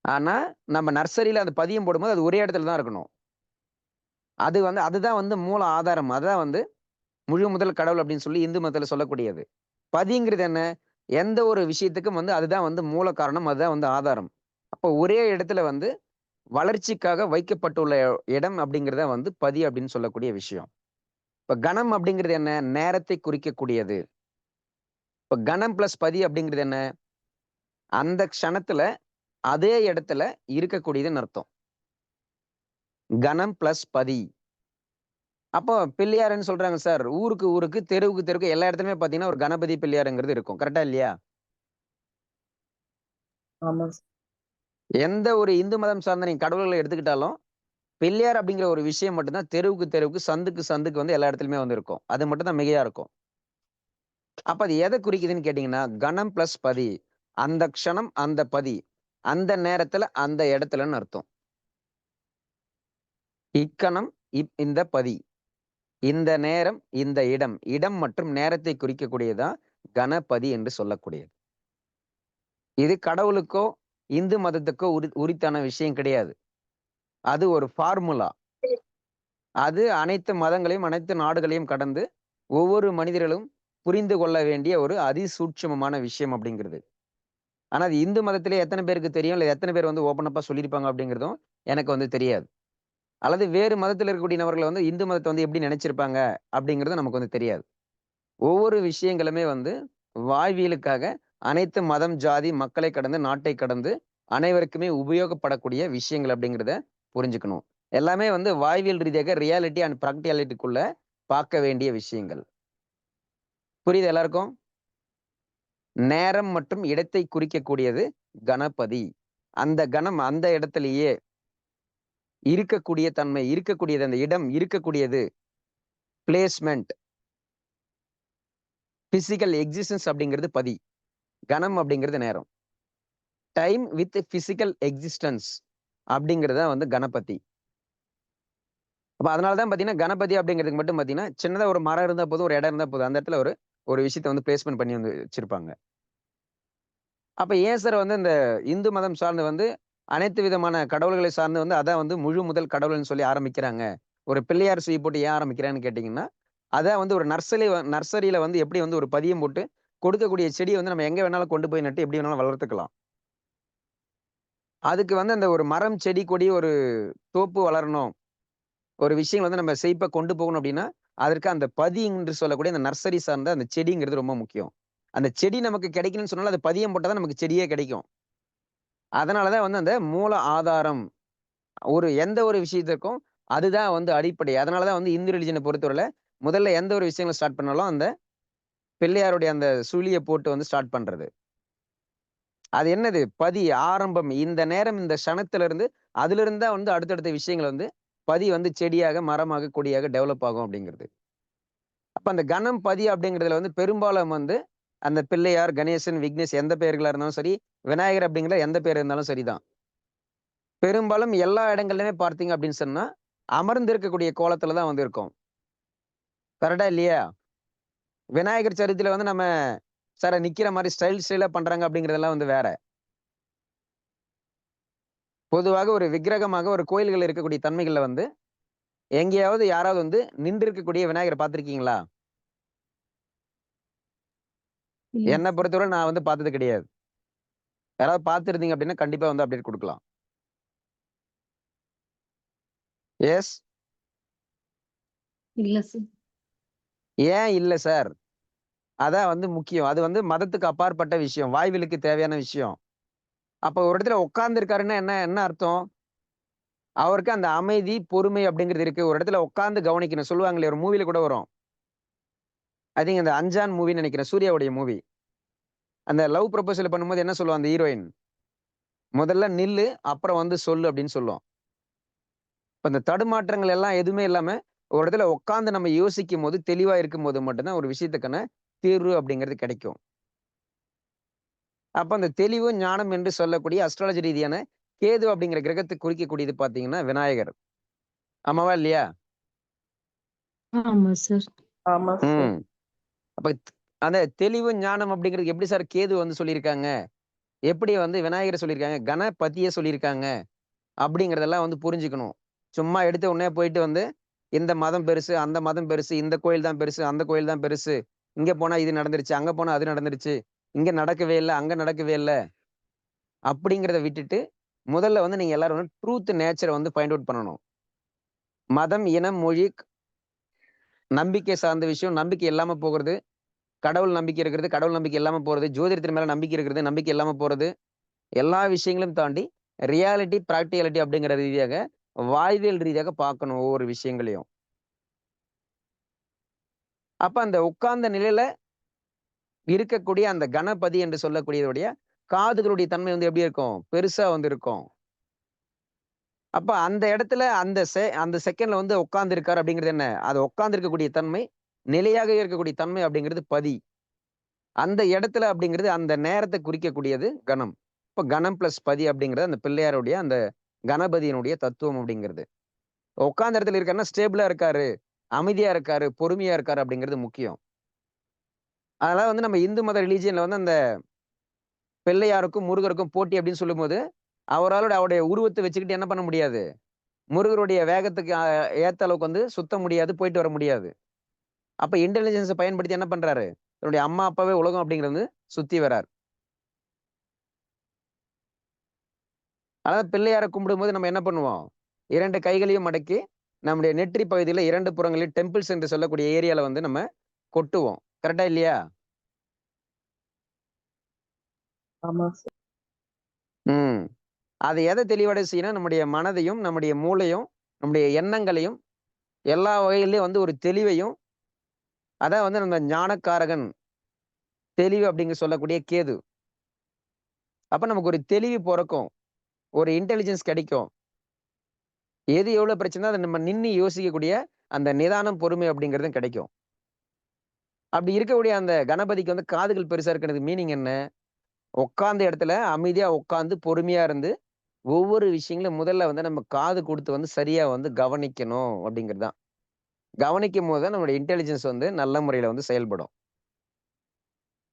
ஆனா நம்ம நர்சரியில அந்த பதியம் போடும்போது அது ஒரே இடத்துல தான் இருக்கணும். அதுதான் வந்து மூல ஆதாரம். அதான் வந்து முழு முதல் கடவுள் அப்படின்னு சொல்லி இந்து மதத்துல சொல்லக்கூடியது. பதிங்கிறது என்ன? எந்த ஒரு விஷயத்துக்கும் வந்து அதுதான் வந்து மூல காரணம். அதுதான் வந்து ஆதாரம். அப்போ ஒரே இடத்துல வந்து வளர்ச்சிக்காக வைக்கப்பட்டுள்ள இடம் அப்படிங்கிறத வந்து பதி அப்படின்னு சொல்லக்கூடிய விஷயம். இப்ப கணம் அப்படிங்கிறது என்ன? நேரத்தை குறிக்கக்கூடியது. இப்ப கணம் பிளஸ் பதி அப்படிங்கிறது என்ன? அந்த க்ஷணத்துல அதே இடத்துல இருக்கக்கூடியதுன்னு அர்த்தம். கணம் பிளஸ் பதி. அப்போ பிள்ளையாருன்னு சொல்றாங்க சார். ஊருக்கு ஊருக்கு, தெருவுக்கு தெருவுக்கு எல்லா இடத்துலயுமே பாத்தீங்கன்னா ஒரு கணபதி பிள்ளையாருங்கிறது இருக்கும். கரெக்டா இல்லையா? ஆமா சார். எந்த ஒரு இந்து மதம் சார்ந்த நீங்க கடவுள்களை எடுத்துக்கிட்டாலும், பிள்ளையார் அப்படிங்கிற ஒரு விஷயம் மட்டும் தான் தெருவுக்கு தெருவுக்கு, சந்துக்கு சந்துக்கு வந்து எல்லா இடத்துலயுமே வந்து இருக்கும். அது மட்டும் தான் மிகையா இருக்கும். அப்ப அது எதை குறிக்குதுன்னு கேட்டீங்கன்னா, கணம் பிளஸ் பதி. அந்த க்ஷணம், அந்த பதி. அந்த நேரத்துல, அந்த இடத்துலன்னு அர்த்தம். இக்கணம், இந்த பதி. இந்த நேரம், இந்த இடம். இடம் மற்றும் நேரத்தை குறிக்கக்கூடியதுதான் கணபதி என்று சொல்லக்கூடியது. இது கடவுளுக்கோ, இந்து மதத்துக்கோ உரித்தான விஷயம் கிடையாது. அது ஒரு ஃபார்முலா. அது அனைத்து மதங்களையும், அனைத்து நாடுகளையும் கடந்து ஒவ்வொரு மனிதர்களும் புரிந்து கொள்ள வேண்டிய ஒரு அதிசூட்சுமமான விஷயம் அப்படிங்கிறது. ஆனா அது இந்து மதத்திலே எத்தனை பேருக்கு தெரியும்? இல்ல எத்தனை பேர் வந்து ஓப்பன் அப்பா சொல்லியிருப்பாங்க அப்படிங்கிறதும் எனக்கு வந்து தெரியாது. அல்லது வேறு மதத்தில் இருக்கக்கூடிய நபர்கள் வந்து இந்து மதத்தை வந்து எப்படி நினைச்சிருப்பாங்க அப்படிங்கிறது நமக்கு வந்து தெரியாது. ஒவ்வொரு விஷயங்களுமே வந்து வாழ்வியலுக்காக அனைத்து மதம், ஜாதி, மக்களை கடந்து, நாட்டை கடந்து அனைவருக்குமே உபயோகப்படக்கூடிய விஷயங்கள் அப்படிங்கிறத புரிஞ்சுக்கணும். எல்லாமே வந்து வாழ்வியல் ரீதியாக ரியாலிட்டி அண்ட் பிராக்டிகாலிட்டிக்குள்ள பார்க்க வேண்டிய விஷயங்கள். புரியுது எல்லாருக்கும்? நேரம் மற்றும் இடத்தை குறிக்கக்கூடியது கணபதி. அந்த கணம் அந்த இடத்திலேயே இருக்கக்கூடிய தன்மை, இருக்கக்கூடியது அந்த இடம் இருக்கக்கூடியது பிளேஸ்மெண்ட். பிசிக்கல் எக்ஸிஸ்டன்ஸ் அப்படிங்கிறது பதி, கணம் அப்படிங்கிறது நேரம். டைம் வித் பிசிக்கல் எக்ஸிஸ்டன்ஸ் அப்படிங்கிறது வந்து கணபதி. அப்ப அதனாலதான் பாத்தீங்கன்னா கணபதி அப்படிங்கிறதுக்கு மட்டும் பாத்தீங்கன்னா சின்னதா ஒரு மரம் இருந்தா போதும், ஒரு இடம் இருந்தா போதும், அந்த இடத்துல ஒரு விஷயத்த வந்து பிளேஸ்மெண்ட் பண்ணி வந்து வச்சிருப்பாங்க. அப்ப ஏன் சார் வந்து இந்த இந்து மதம் சார்ந்து வந்து அனைத்து விதமான கடவுள்களை சார்ந்து வந்து அதான் வந்து முழு முதல் கடவுள்னு சொல்லி ஆரம்பிக்கிறாங்க, ஒரு பிள்ளையார் சுழி போட்டு ஏன் ஆரம்பிக்கிறான்னு கேட்டீங்கன்னா, அதான் வந்து ஒரு நர்சரியில வந்து எப்படி வந்து ஒரு பதியம் போட்டு கொடுக்கக்கூடிய செடியை வந்து நம்ம எங்க வேணாலும் கொண்டு போய் நட்டு எப்படி வேணாலும் வளர்த்துக்கலாம். அதுக்கு வந்து அந்த ஒரு மரம், செடி, கொடி, ஒரு தோப்பு வளரணும், ஒரு விஷயம் வந்து நம்ம செழிப்பா கொண்டு போகணும் அப்படின்னா, அதற்கு அந்த பதி என்று சொல்லக்கூடிய அந்த நர்சரி சார்ந்த அந்த செடிங்கிறது ரொம்ப முக்கியம். அந்த செடி நமக்கு கிடைக்கணும்னு சொன்னாலும் அது பதியம் போட்டா தான் நமக்கு செடியே கிடைக்கும். அதனாலதான் வந்து அந்த மூல ஆதாரம் ஒரு எந்த ஒரு விஷயத்திற்கும் அதுதான் வந்து அடிப்படை. அதனாலதான் வந்து இந்து ரிலிஜனை பொறுத்தவரையில முதல்ல எந்த ஒரு விஷயங்களை ஸ்டார்ட் பண்ணாலும் அந்த பிள்ளையாருடைய அந்த சுழிய போட்டு வந்து ஸ்டார்ட் பண்றது. அது என்னது? பதி, ஆரம்பம். இந்த நேரம், இந்த க்ஷணத்துல இருந்து அதிலிருந்து தான் வந்து அடுத்தடுத்த விஷயங்கள் வந்து பதி வந்து செடியாக, மரமாக, கொடியாக டெவலப் ஆகும் அப்படிங்கிறது. அப்ப அந்த கணம், பதி அப்படிங்கிறதுல வந்து பெரும்பாலும் வந்து அந்த பிள்ளையார், கணேசன், விக்னேஷ் எந்த பெயர்களா இருந்தாலும் சரி, விநாயகர் அப்படிங்கிற எந்த பேர் இருந்தாலும் சரிதான். பெரும்பாலும் எல்லா இடங்கள்லயுமே பார்த்தீங்க அப்படின்னு சொன்னா, அமர்ந்து இருக்கக்கூடிய கோலத்துல தான் வந்து இருக்கும். கரெக்ட்டா இல்லையா? விநாயகர் சதுர்த்தியில வந்து நம்ம சார் நிக்கிற மாரி ஸ்டைலா பண்றாங்க அப்படிங்கிறதெல்லாம் வந்து வேற. பொதுவாக ஒரு விக்கிரகமாக ஒரு கோயில்கள்ல இருக்கக்கூடிய தன்மைகள்ல வந்து, எங்கேயாவது யாராவது வந்து நின்று இருக்கக்கூடிய விநாயகர பார்த்திருக்கீங்களா? இல்ல என்ன பொறுத்தவரை நான் வந்து பார்த்தது கிடையாது. யாராவது பார்த்திருந்தீங்க அப்படின்னா, கண்டிப்பா வந்து அப்டேட் குடுக்கலாம். எஸ். இல்ல சார். ஏன் இல்ல சார்? அதான் வந்து முக்கியம். அது வந்து மதத்துக்கு அப்பாற்பட்ட விஷயம். வாய்விலுக்கு தேவையான விஷயம். அப்ப ஒரு இடத்துல உட்கார்ந்து இருக்காருன்னா என்ன என்ன அர்த்தம்? அவருக்கு அந்த அமைதி, பொறுமை அப்படிங்கிறது இருக்கு. ஒரு இடத்துல உட்கார்ந்து கவனிக்கணும். சொல்லுவாங்களே ஒரு மூவில கூட வரும். ஐ திங்க் அந்த அஞ்சான் மூவின்னு நெனைக்கிறேன். சூர்யாவுடைய மூவி. அந்த லவ் ப்ரொபோசல் பண்ணும்போது என்ன சொல்லுவா அந்த ஹீரோயின்? "முதல்ல நில்லு, அப்புறம் வந்து சொல்லு" அப்படின்னு சொல்லும். இப்ப இந்த தடுமாற்றங்கள் எல்லாம் எதுவுமே இல்லாம, ஒரு இடத்துல உட்கார்ந்து நம்ம யோசிக்கும்போது, தெளிவா இருக்கும்போது மட்டும் தான் ஒரு விஷயத்துக்கான தீர்வு அப்படிங்கிறது கிடைக்கும். அப்ப அந்த தெளிவு, ஞானம் என்று சொல்லக்கூடிய அஸ்ட்ராலஜி ரீதியான கேது அப்படிங்கிற கிரகத்தை குறிக்கக்கூடியது பார்த்தீங்கன்னா, விநாயகர். ஆமாவா? இல்லையா? ஆமா சார். ஆமா சார். ம். அப்ப அந்த தெளிவு, ஞானம் அப்படிங்கிறது எப்படி சார் கேது வந்து சொல்லியிருக்காங்க? எப்படி வந்து விநாயகர சொல்லியிருக்காங்க? கணபதிய சொல்லியிருக்காங்க? அப்படிங்கிறதெல்லாம் வந்து புரிஞ்சுக்கணும். சும்மா எடுத்த உடனே போயிட்டு வந்து, இந்த மதம் பெருசு, அந்த மதம் பெருசு, இந்த கோயில் தான் பெருசு, அந்த கோயில் தான் பெருசு. இங்க போனா இது நடந்துருச்சு, அங்க போனா அது நடந்துருச்சு. இங்க நடக்கவே இல்ல, அங்க நடக்கவே இல்ல. அப்படிங்கிறத விட்டுட்டு, முதல்ல வந்து நீங்க எல்லாரும் வந்து ட்ரூத் நேச்சர வந்து ஃபைண்ட் அவுட் பண்ணணும். மதம், இனம், மொழி, நம்பிக்கை சார்ந்த விஷயம், நம்பிக்கை இல்லாம போகுறது, கடவுள் நம்பிக்கை இருக்கிறது, கடவுள் நம்பிக்கை இல்லாம போறது, ஜோதிடத்தின் மேல நம்பிக்கை இருக்கிறது, நம்பிக்கை இல்லாம போறது. எல்லா விஷயங்களையும் தாண்டி ரியாலிட்டி, பிராக்டிகாலிட்டி அப்படிங்கிற ரீதியாக, வாழ்வியல் ரீதியாக பார்க்கணும் ஒவ்வொரு விஷயங்களையும். அப்ப அந்த உட்கார்ந்த நிலையில இருக்கக்கூடிய அந்த கணபதி என்று சொல்லக்கூடியதுடைய காதுகளுடைய தன்மை வந்து எப்படி இருக்கும்? பெருசா வந்து இருக்கும். அப்ப அந்த இடத்துல அந்த செகண்ட்ல வந்து உட்கார்ந்து இருக்காரு அப்படிங்கிறது என்ன? அது உட்கார்ந்து இருக்கக்கூடிய தன்மை, நிலையாக இருக்கக்கூடிய தன்மை அப்படிங்கிறது பதி. அந்த இடத்துல அப்படிங்கிறது அந்த நேரத்த குறிக்கக்கூடியது கணம். இப்ப கணம் பிளஸ் பதி அப்படிங்கிறது அந்த பிள்ளையாருடைய அந்த கணபதியினுடைய தத்துவம் அப்படிங்கிறது. உட்கார்ந்த இடத்துல இருக்காருன்னா ஸ்டேபிளா இருக்காரு, அமைதியா இருக்காரு, பொறுமையா இருக்காரு அப்படிங்கிறது முக்கியம். அதனால வந்து நம்ம இந்து மத ரிலிஜியன்ல வந்து அந்த பிள்ளையாருக்கும், முருகருக்கும் போட்டி அப்படின்னு சொல்லும்போது, அவருடைய உருவத்த வச்சுக்கிட்டு என்ன பண்ண முடியாது? முருகருடைய வேகத்துக்கு ஏத்த அளவுக்கு வந்து சுத்த முடியாது, போயிட்டு வர முடியாது. அப்ப இன்டெலிஜென்ஸ பயன்படுத்தி என்ன பண்றாரு? தன்னுடைய அம்மா, அப்பாவே உலகம் அப்படிங்கிறது சுத்தி வரார். அதாவது பிள்ளையார கும்பிடும்போது நம்ம என்ன பண்ணுவோம்? 2 கைகளையும் மடக்கி, நம்முடைய நெற்றி பகுதியில 2 புறங்களில் டெம்பிள்ஸ் என்று சொல்லக்கூடிய ஏரியால வந்து நம்ம கொட்டுவோம். கரெக்ட்டா இல்லையா? ஆமா சார். ம். அது எத தெளிவடை செய்யும்னா, நம்முடைய மனதையும், நம்முடைய மூளையும், நம்முடைய எண்ணங்களையும் எல்லா வகையிலயும் வந்து ஒரு தெளிவையும், அதான் வந்து நம்ம ஞானக்காரகன், தெளிவு அப்படிங்க சொல்லக்கூடிய கேது. அப்ப நமக்கு ஒரு தெளிவு பொறக்கும். ஒரு இன்டெலிஜென்ஸ் கிடைக்கும். எது எவ்வளவு பிரச்சனை அத நம்ம நின்னு யோசிக்கக்கூடிய அந்த நிதானம், பொறுமை அப்படிங்கிறதும் கிடைக்கும். அப்படி இருக்கக்கூடிய அந்த கணபதிக்கு வந்து காதுகள் பெருசா இருக்கிறதுக்கு மீனிங் என்ன? உட்கார்ந்த இடத்துல அமைதியா உட்கார்ந்து பொறுமையா இருந்து ஒவ்வொரு விஷயங்களும் முதல்ல வந்து நம்ம காது கொடுத்து வந்து சரியா வந்து கவனிக்கணும் அப்படிங்கிறது தான். கவனிக்கும் போது தான் நம்மளுடைய இன்டெலிஜென்ஸ் வந்து நல்ல முறையில வந்து செயல்படும்.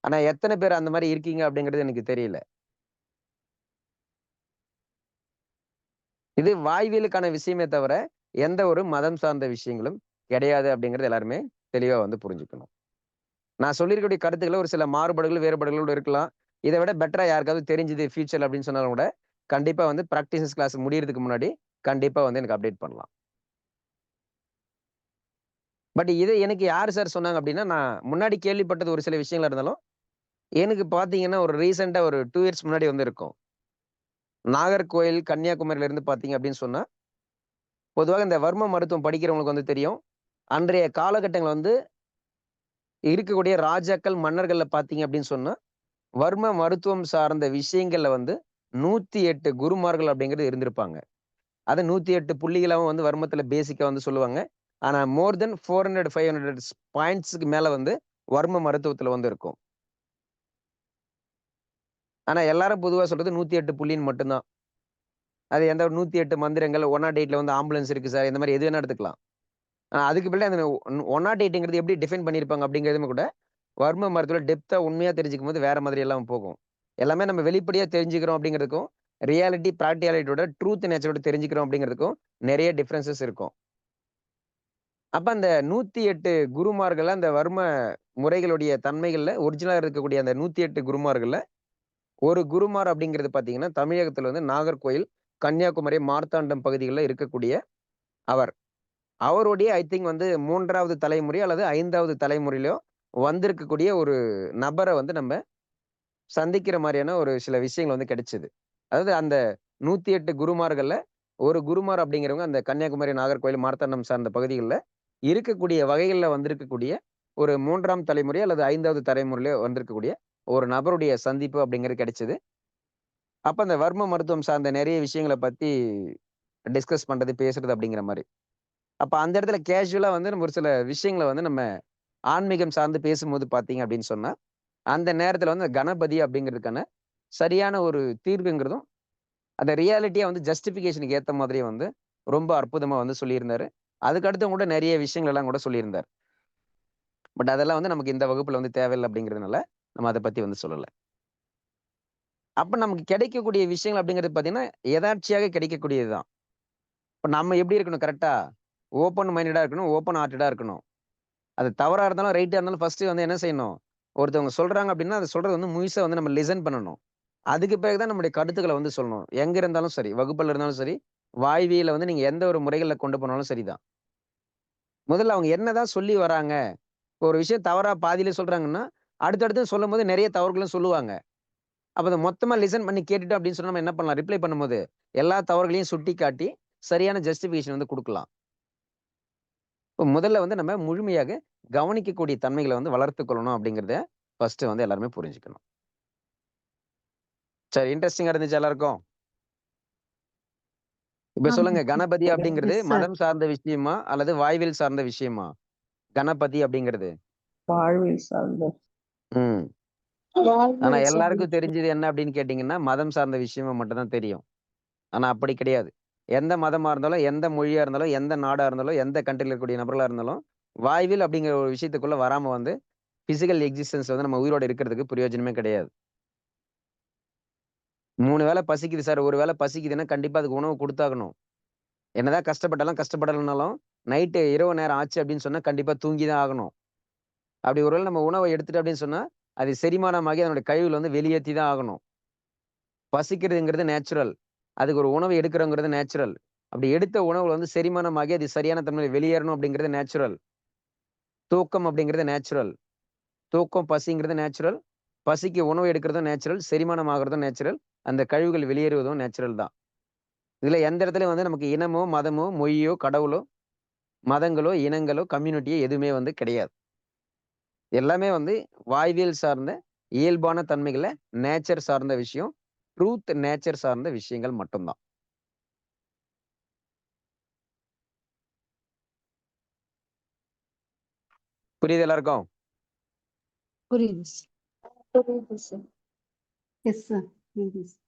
ஆனா எத்தனை பேர் அந்த மாதிரி இருக்கீங்க அப்படிங்கிறது எனக்கு தெரியல. இது வாய்வியலுக்கான விஷயமே தவிர எந்த ஒரு மதம் சார்ந்த விஷயங்களும் கிடையாது அப்படிங்கிறது எல்லாருமே தெளிவா வந்து புரிஞ்சுக்கணும். நான் சொல்லியிருக்கக்கூடிய கருத்துக்கள ஒரு சில மாறுபாடுகள், வேறுபாடுகளோட இருக்கலாம். இத விட பெட்டரா யாருக்காவது தெரிஞ்சது ஃபியூச்சர்ல அப்படின்னு சொன்னாலும் கூட, கண்டிப்பா வந்து பிராக்டிசஸ் கிளாஸ் முடியறதுக்கு முன்னாடி கண்டிப்பா வந்து எனக்கு அப்டேட் பண்ணலாம். பட் இத எனக்கு யாரு சார் சொன்னாங்க அப்படின்னா, நான் முன்னாடி கேள்விப்பட்டது ஒரு சில விஷயங்களா இருந்தாலும், எனக்கு பார்த்தீங்கன்னா ஒரு ரீசென்ட்டா ஒரு 2 இயர்ஸ் முன்னாடி வந்து இருக்கும். நாகர்கோயில், கன்னியாகுமரியில இருந்து பார்த்தீங்க அப்படின்னு சொன்னா, பொதுவாக இந்த வர்ம மருத்துவம் படிக்கிறவங்களுக்கு வந்து தெரியும். அன்றைய காலகட்டங்கள்ல வந்து இருக்கக்கூடிய ராஜாக்கள், மன்னர்கள்ல பார்த்தீங்க அப்படின்னு சொன்னா, வர்ம மருத்துவம் சார்ந்த விஷயங்கள்ல வந்து 108 குருமார்கள் அப்படிங்கிறது இருந்திருப்பாங்க. அத 108 புள்ளிகளாவும் வந்து வர்மத்துல பேசிக்கா வந்து சொல்லுவாங்க. ஆனா மோர் தென் 400, 500 பாயிண்ட்ஸ்க்கு மேல வந்து வர்ம மருத்துவத்துல வந்து இருக்கும். ஆனா எல்லாரும் பொதுவா சொல்றது 108 புள்ளின்னு மட்டும் தான். அது எந்த 108 மந்திரங்கள் 108ல வந்து ஆம்புலன்ஸ் இருக்கு சார். இந்த மாரி எது வேணா எடுத்துக்கலாம். அதுக்கு பின்னாடி அந்த 108ங்கிறது எப்படி டிஃபைன் பண்ணியிருப்பாங்க அப்படிங்கிறதுமே கூட வர்ம மருத்துவத்துல டெப்த்தா உண்மையா தெரிஞ்சுக்கும்போது வேற மாதிரி எல்லாம் போகும். எல்லாமே நம்ம வெளிப்படையா தெரிஞ்சுக்கிறோம் அப்படிங்கிறதுக்கும், ரியாலிட்டி, பிராக்டிகாலிட்டியோட ட்ரூத் நேச்சரோட தெரிஞ்சுக்கிறோம் அப்படிங்கிறதுக்கும் நெறைய டிஃபரன்ஸஸ் இருக்கும். அப்ப அந்த 108 குருமார்கள்ல அந்த வர்ம முறைகளுடைய தன்மைகள்ல ஒரிஜினலா இருக்கக்கூடிய அந்த 108 குருமார்கள்ல, ஒரு குருமார் அப்படிங்கிறது பார்த்தீங்கன்னா, தமிழகத்துல வந்து நாகர்கோயில், கன்னியாகுமரி, மார்த்தாண்டம் பகுதிகள்ல இருக்கக்கூடிய அவர். அவருடைய ஐ திங்க் வந்து 3வது தலைமுறை அல்லது 5வது தலைமுறையிலோ வந்திருக்கக்கூடிய ஒரு நபர வந்து நம்ம சந்திக்கிற மாரியான ஒரு சில விஷயங்கள் வந்து கிடைச்சது. அதாவது அந்த 108 குருமார்கள்ல, ஒரு குருமார் அப்படிங்கிறவங்க அந்த கன்னியாகுமரி, நாகர்கோயில், மார்த்தாண்டம் சார்ந்த பகுதிகள்ல இருக்கக்கூடிய வகைகள்ல வந்திருக்கக்கூடிய ஒரு 3ஆம் தலைமுறை அல்லது 5வது தலைமுறையில வந்திருக்கக்கூடிய ஒரு நபருடைய சந்திப்பு அப்படிங்கிறது கிடைச்சது. அப்ப அந்த வர்ம மருத்துவம் சார்ந்த நெறைய விஷயங்கள பத்தி டிஸ்கஸ் பண்றது, பேசுறது அப்படிங்கிற மாரி. அப்ப அந்த இடத்துல கேஷுவலா வந்து நம்ம ஒரு சில விஷயங்கள வந்து நம்ம ஆன்மீகம் சார்ந்து பேசும்போது பார்த்தீங்க அப்படின்னு சொன்னா, அந்த நேரத்துல வந்து கணபதி அப்படிங்கிறதுக்கான சரியான ஒரு தீர்வுங்கிறதும், அந்த ரியாலிட்டியா வந்து ஜஸ்டிஃபிகேஷனுக்கு ஏத்த மாதிரியே வந்து ரொம்ப அற்புதமா வந்து சொல்லியிருந்தாரு. அதுக்கு அடுத்தும் கூட நெறைய விஷயங்கள் எல்லாம் கூட சொல்லியிருந்தார். பட் அதெல்லாம் வந்து நமக்கு இந்த வகுப்புல வந்து தேவையில்ல அப்படிங்கிறதுனால, நம்ம அத பத்தி வந்து சொல்லல. அப்ப நமக்கு கிடைக்கக்கூடிய விஷயங்கள் அப்படிங்கிறது பார்த்தீங்கன்னா, எதார்ச்சியாக கிடைக்கக்கூடியது தான். இப்ப நம்ம எப்படி இருக்கணும் கரெக்ட்டா? ஓப்பன் மைண்டடா இருக்கணும். ஓப்பன் ஹார்ட்டடா இருக்கணும். அது தவறா இருந்தாலும், ரைட்டா இருந்தாலும் ஃபர்ஸ்ட்டு வந்து என்ன செய்யணும்? ஒருத்தவங்க சொல்றாங்க அப்படின்னா, அத சொல்றது வந்து முழுசா வந்து நம்ம லிசன் பண்ணணும். அதுக்கு பிறகு தான் நம்முடைய கருத்துக்கள வந்து சொல்லணும். எங்க இருந்தாலும் சரி, வகுப்புல இருந்தாலும் சரி, வாழ்வியல வந்து நீங்க எந்த ஒரு முறைகள்ல கொண்டு போனாலும் சரிதான். முதல்ல அவங்க என்னதான் சொல்லி வராங்க? ஒரு விஷயம் தவறா பாதியிலே சொல்றாங்கன்னா, அடுத்தடுத்து சொல்லும்போது நெறைய தவறுகளும் சொல்லுவாங்க. அப்ப அத மொத்தமா லிசன் பண்ணி கேட்டுட்டோம் அப்படின்னு சொன்னா நம்ம என்ன பண்ணலாம்? ரிப்ளை பண்ணும்போது, எல்லா தவறுகளையும் சுட்டிக்காட்டி, சரியான ஜஸ்டிஃபிகேஷன் வந்து குடுக்கலாம். இப்ப முதல்ல வந்து நம்ம முழுமையாக கவனிக்கக்கூடிய தன்மைகள வந்து வளர்த்துக் கொள்ளணும் அப்படிங்கிறத ஃபர்ஸ்ட்டு வந்து எல்லாருமே புரிஞ்சுக்கணும். சரி இன்ட்ரஸ்டிங்கா இருந்துச்சா எல்லாருக்கும்? இப்ப சொல்லுங்க கணபதி அப்படிங்கிறது எஸ் சார். மதம் சார்ந்த விஷயமா? அல்லது வாழ்வியல் சார்ந்த விஷயமா? கணபதி அப்படிங்கிறது. வாழ்வில் சார்ந்த ம். ஆனா வாழ்வியல் சார்ந்த எல்லாருக்கும் தெரிஞ்சது என்ன அப்படின்னு கேட்டீங்கன்னா, மதம் சார்ந்த விஷயமா மட்டும் தான் தெரியும். ஆனா அப்படி கிடையாது. எந்த மதமா இருந்தாலும், எந்த மொழியா இருந்தாலும், எந்த நாடா இருந்தாலும், எந்த கண்ட்ரில இருக்கக்கூடிய நபர்களா இருந்தாலும், வாழ்வியல் அப்படிங்கிற ஒரு விஷயத்துக்குள்ள வராம வந்து பிசிக்கல் எக்ஸிஸ்டன்ஸ் வந்து நம்ம உயிரோட இருக்கிறதுக்கு பிரயோஜனமே கிடையாது. 3 வேள பசிக்குது சார், ஒரு வேள பசிக்குதுன்னா கண்டிப்பா அதுக்கு உணவு குடுத்தாகணும். என்னதான் கஷ்டப்பட்டாலும், கஷ்டப்படலனாலும், நைட்டு இரவு நேரம் ஆச்சு அப்படின்னு சொன்னா கண்டிப்பா தூங்கி தான் ஆகணும். அப்படி ஒரு வேள நம்ம உணவ எடுத்துட்டோம் அப்படின்னு சொன்னா, அது செரிமானமாகி அதனுடைய கழிவுகள வந்து வெளியேத்தி தான் ஆகணும். பசிக்கிறதுங்கிறது நேச்சுரல். அதுக்கு ஒரு உணவு எடுக்கிறோங்கிறது நேச்சுரல். அப்படி எடுத்த உணவுல வந்து செரிமானமாகி அது சரியான தன்மையில வெளியேறணும் அப்படிங்கிறது நேச்சுரல். தூக்கம் அப்படிங்கிறது நேச்சுரல். தூக்கம், பசிங்கிறது நேச்சுரல். பசிக்கு உணவு எடுக்கிறதும் நேச்சுரல். செரிமானம் ஆகுறதும் நேச்சுரல். அந்த கழிவுகள் வெளியேறுவதும் நேச்சுரல் தான். இதுல எந்த இடத்துலயும் வந்து நமக்கு இனமோ, மதமோ, மொழியோ, கடவுளோ, மதங்களோ, இனங்களோ, கம்யூனிட்டியோ எதுவுமே வந்து கிடையாது. எல்லாமே வந்து வாழ்வியல் சார்ந்த இயல்பான தன்மைகள நேச்சர் சார்ந்த விஷயம். ட்ரூத் நேச்சர் சார்ந்த விஷயங்கள் மட்டும் தான். புரியுது எல்லாருக்கும்? புரியுது sir. புரியுது சார். எஸ் சார் புரியுது sir.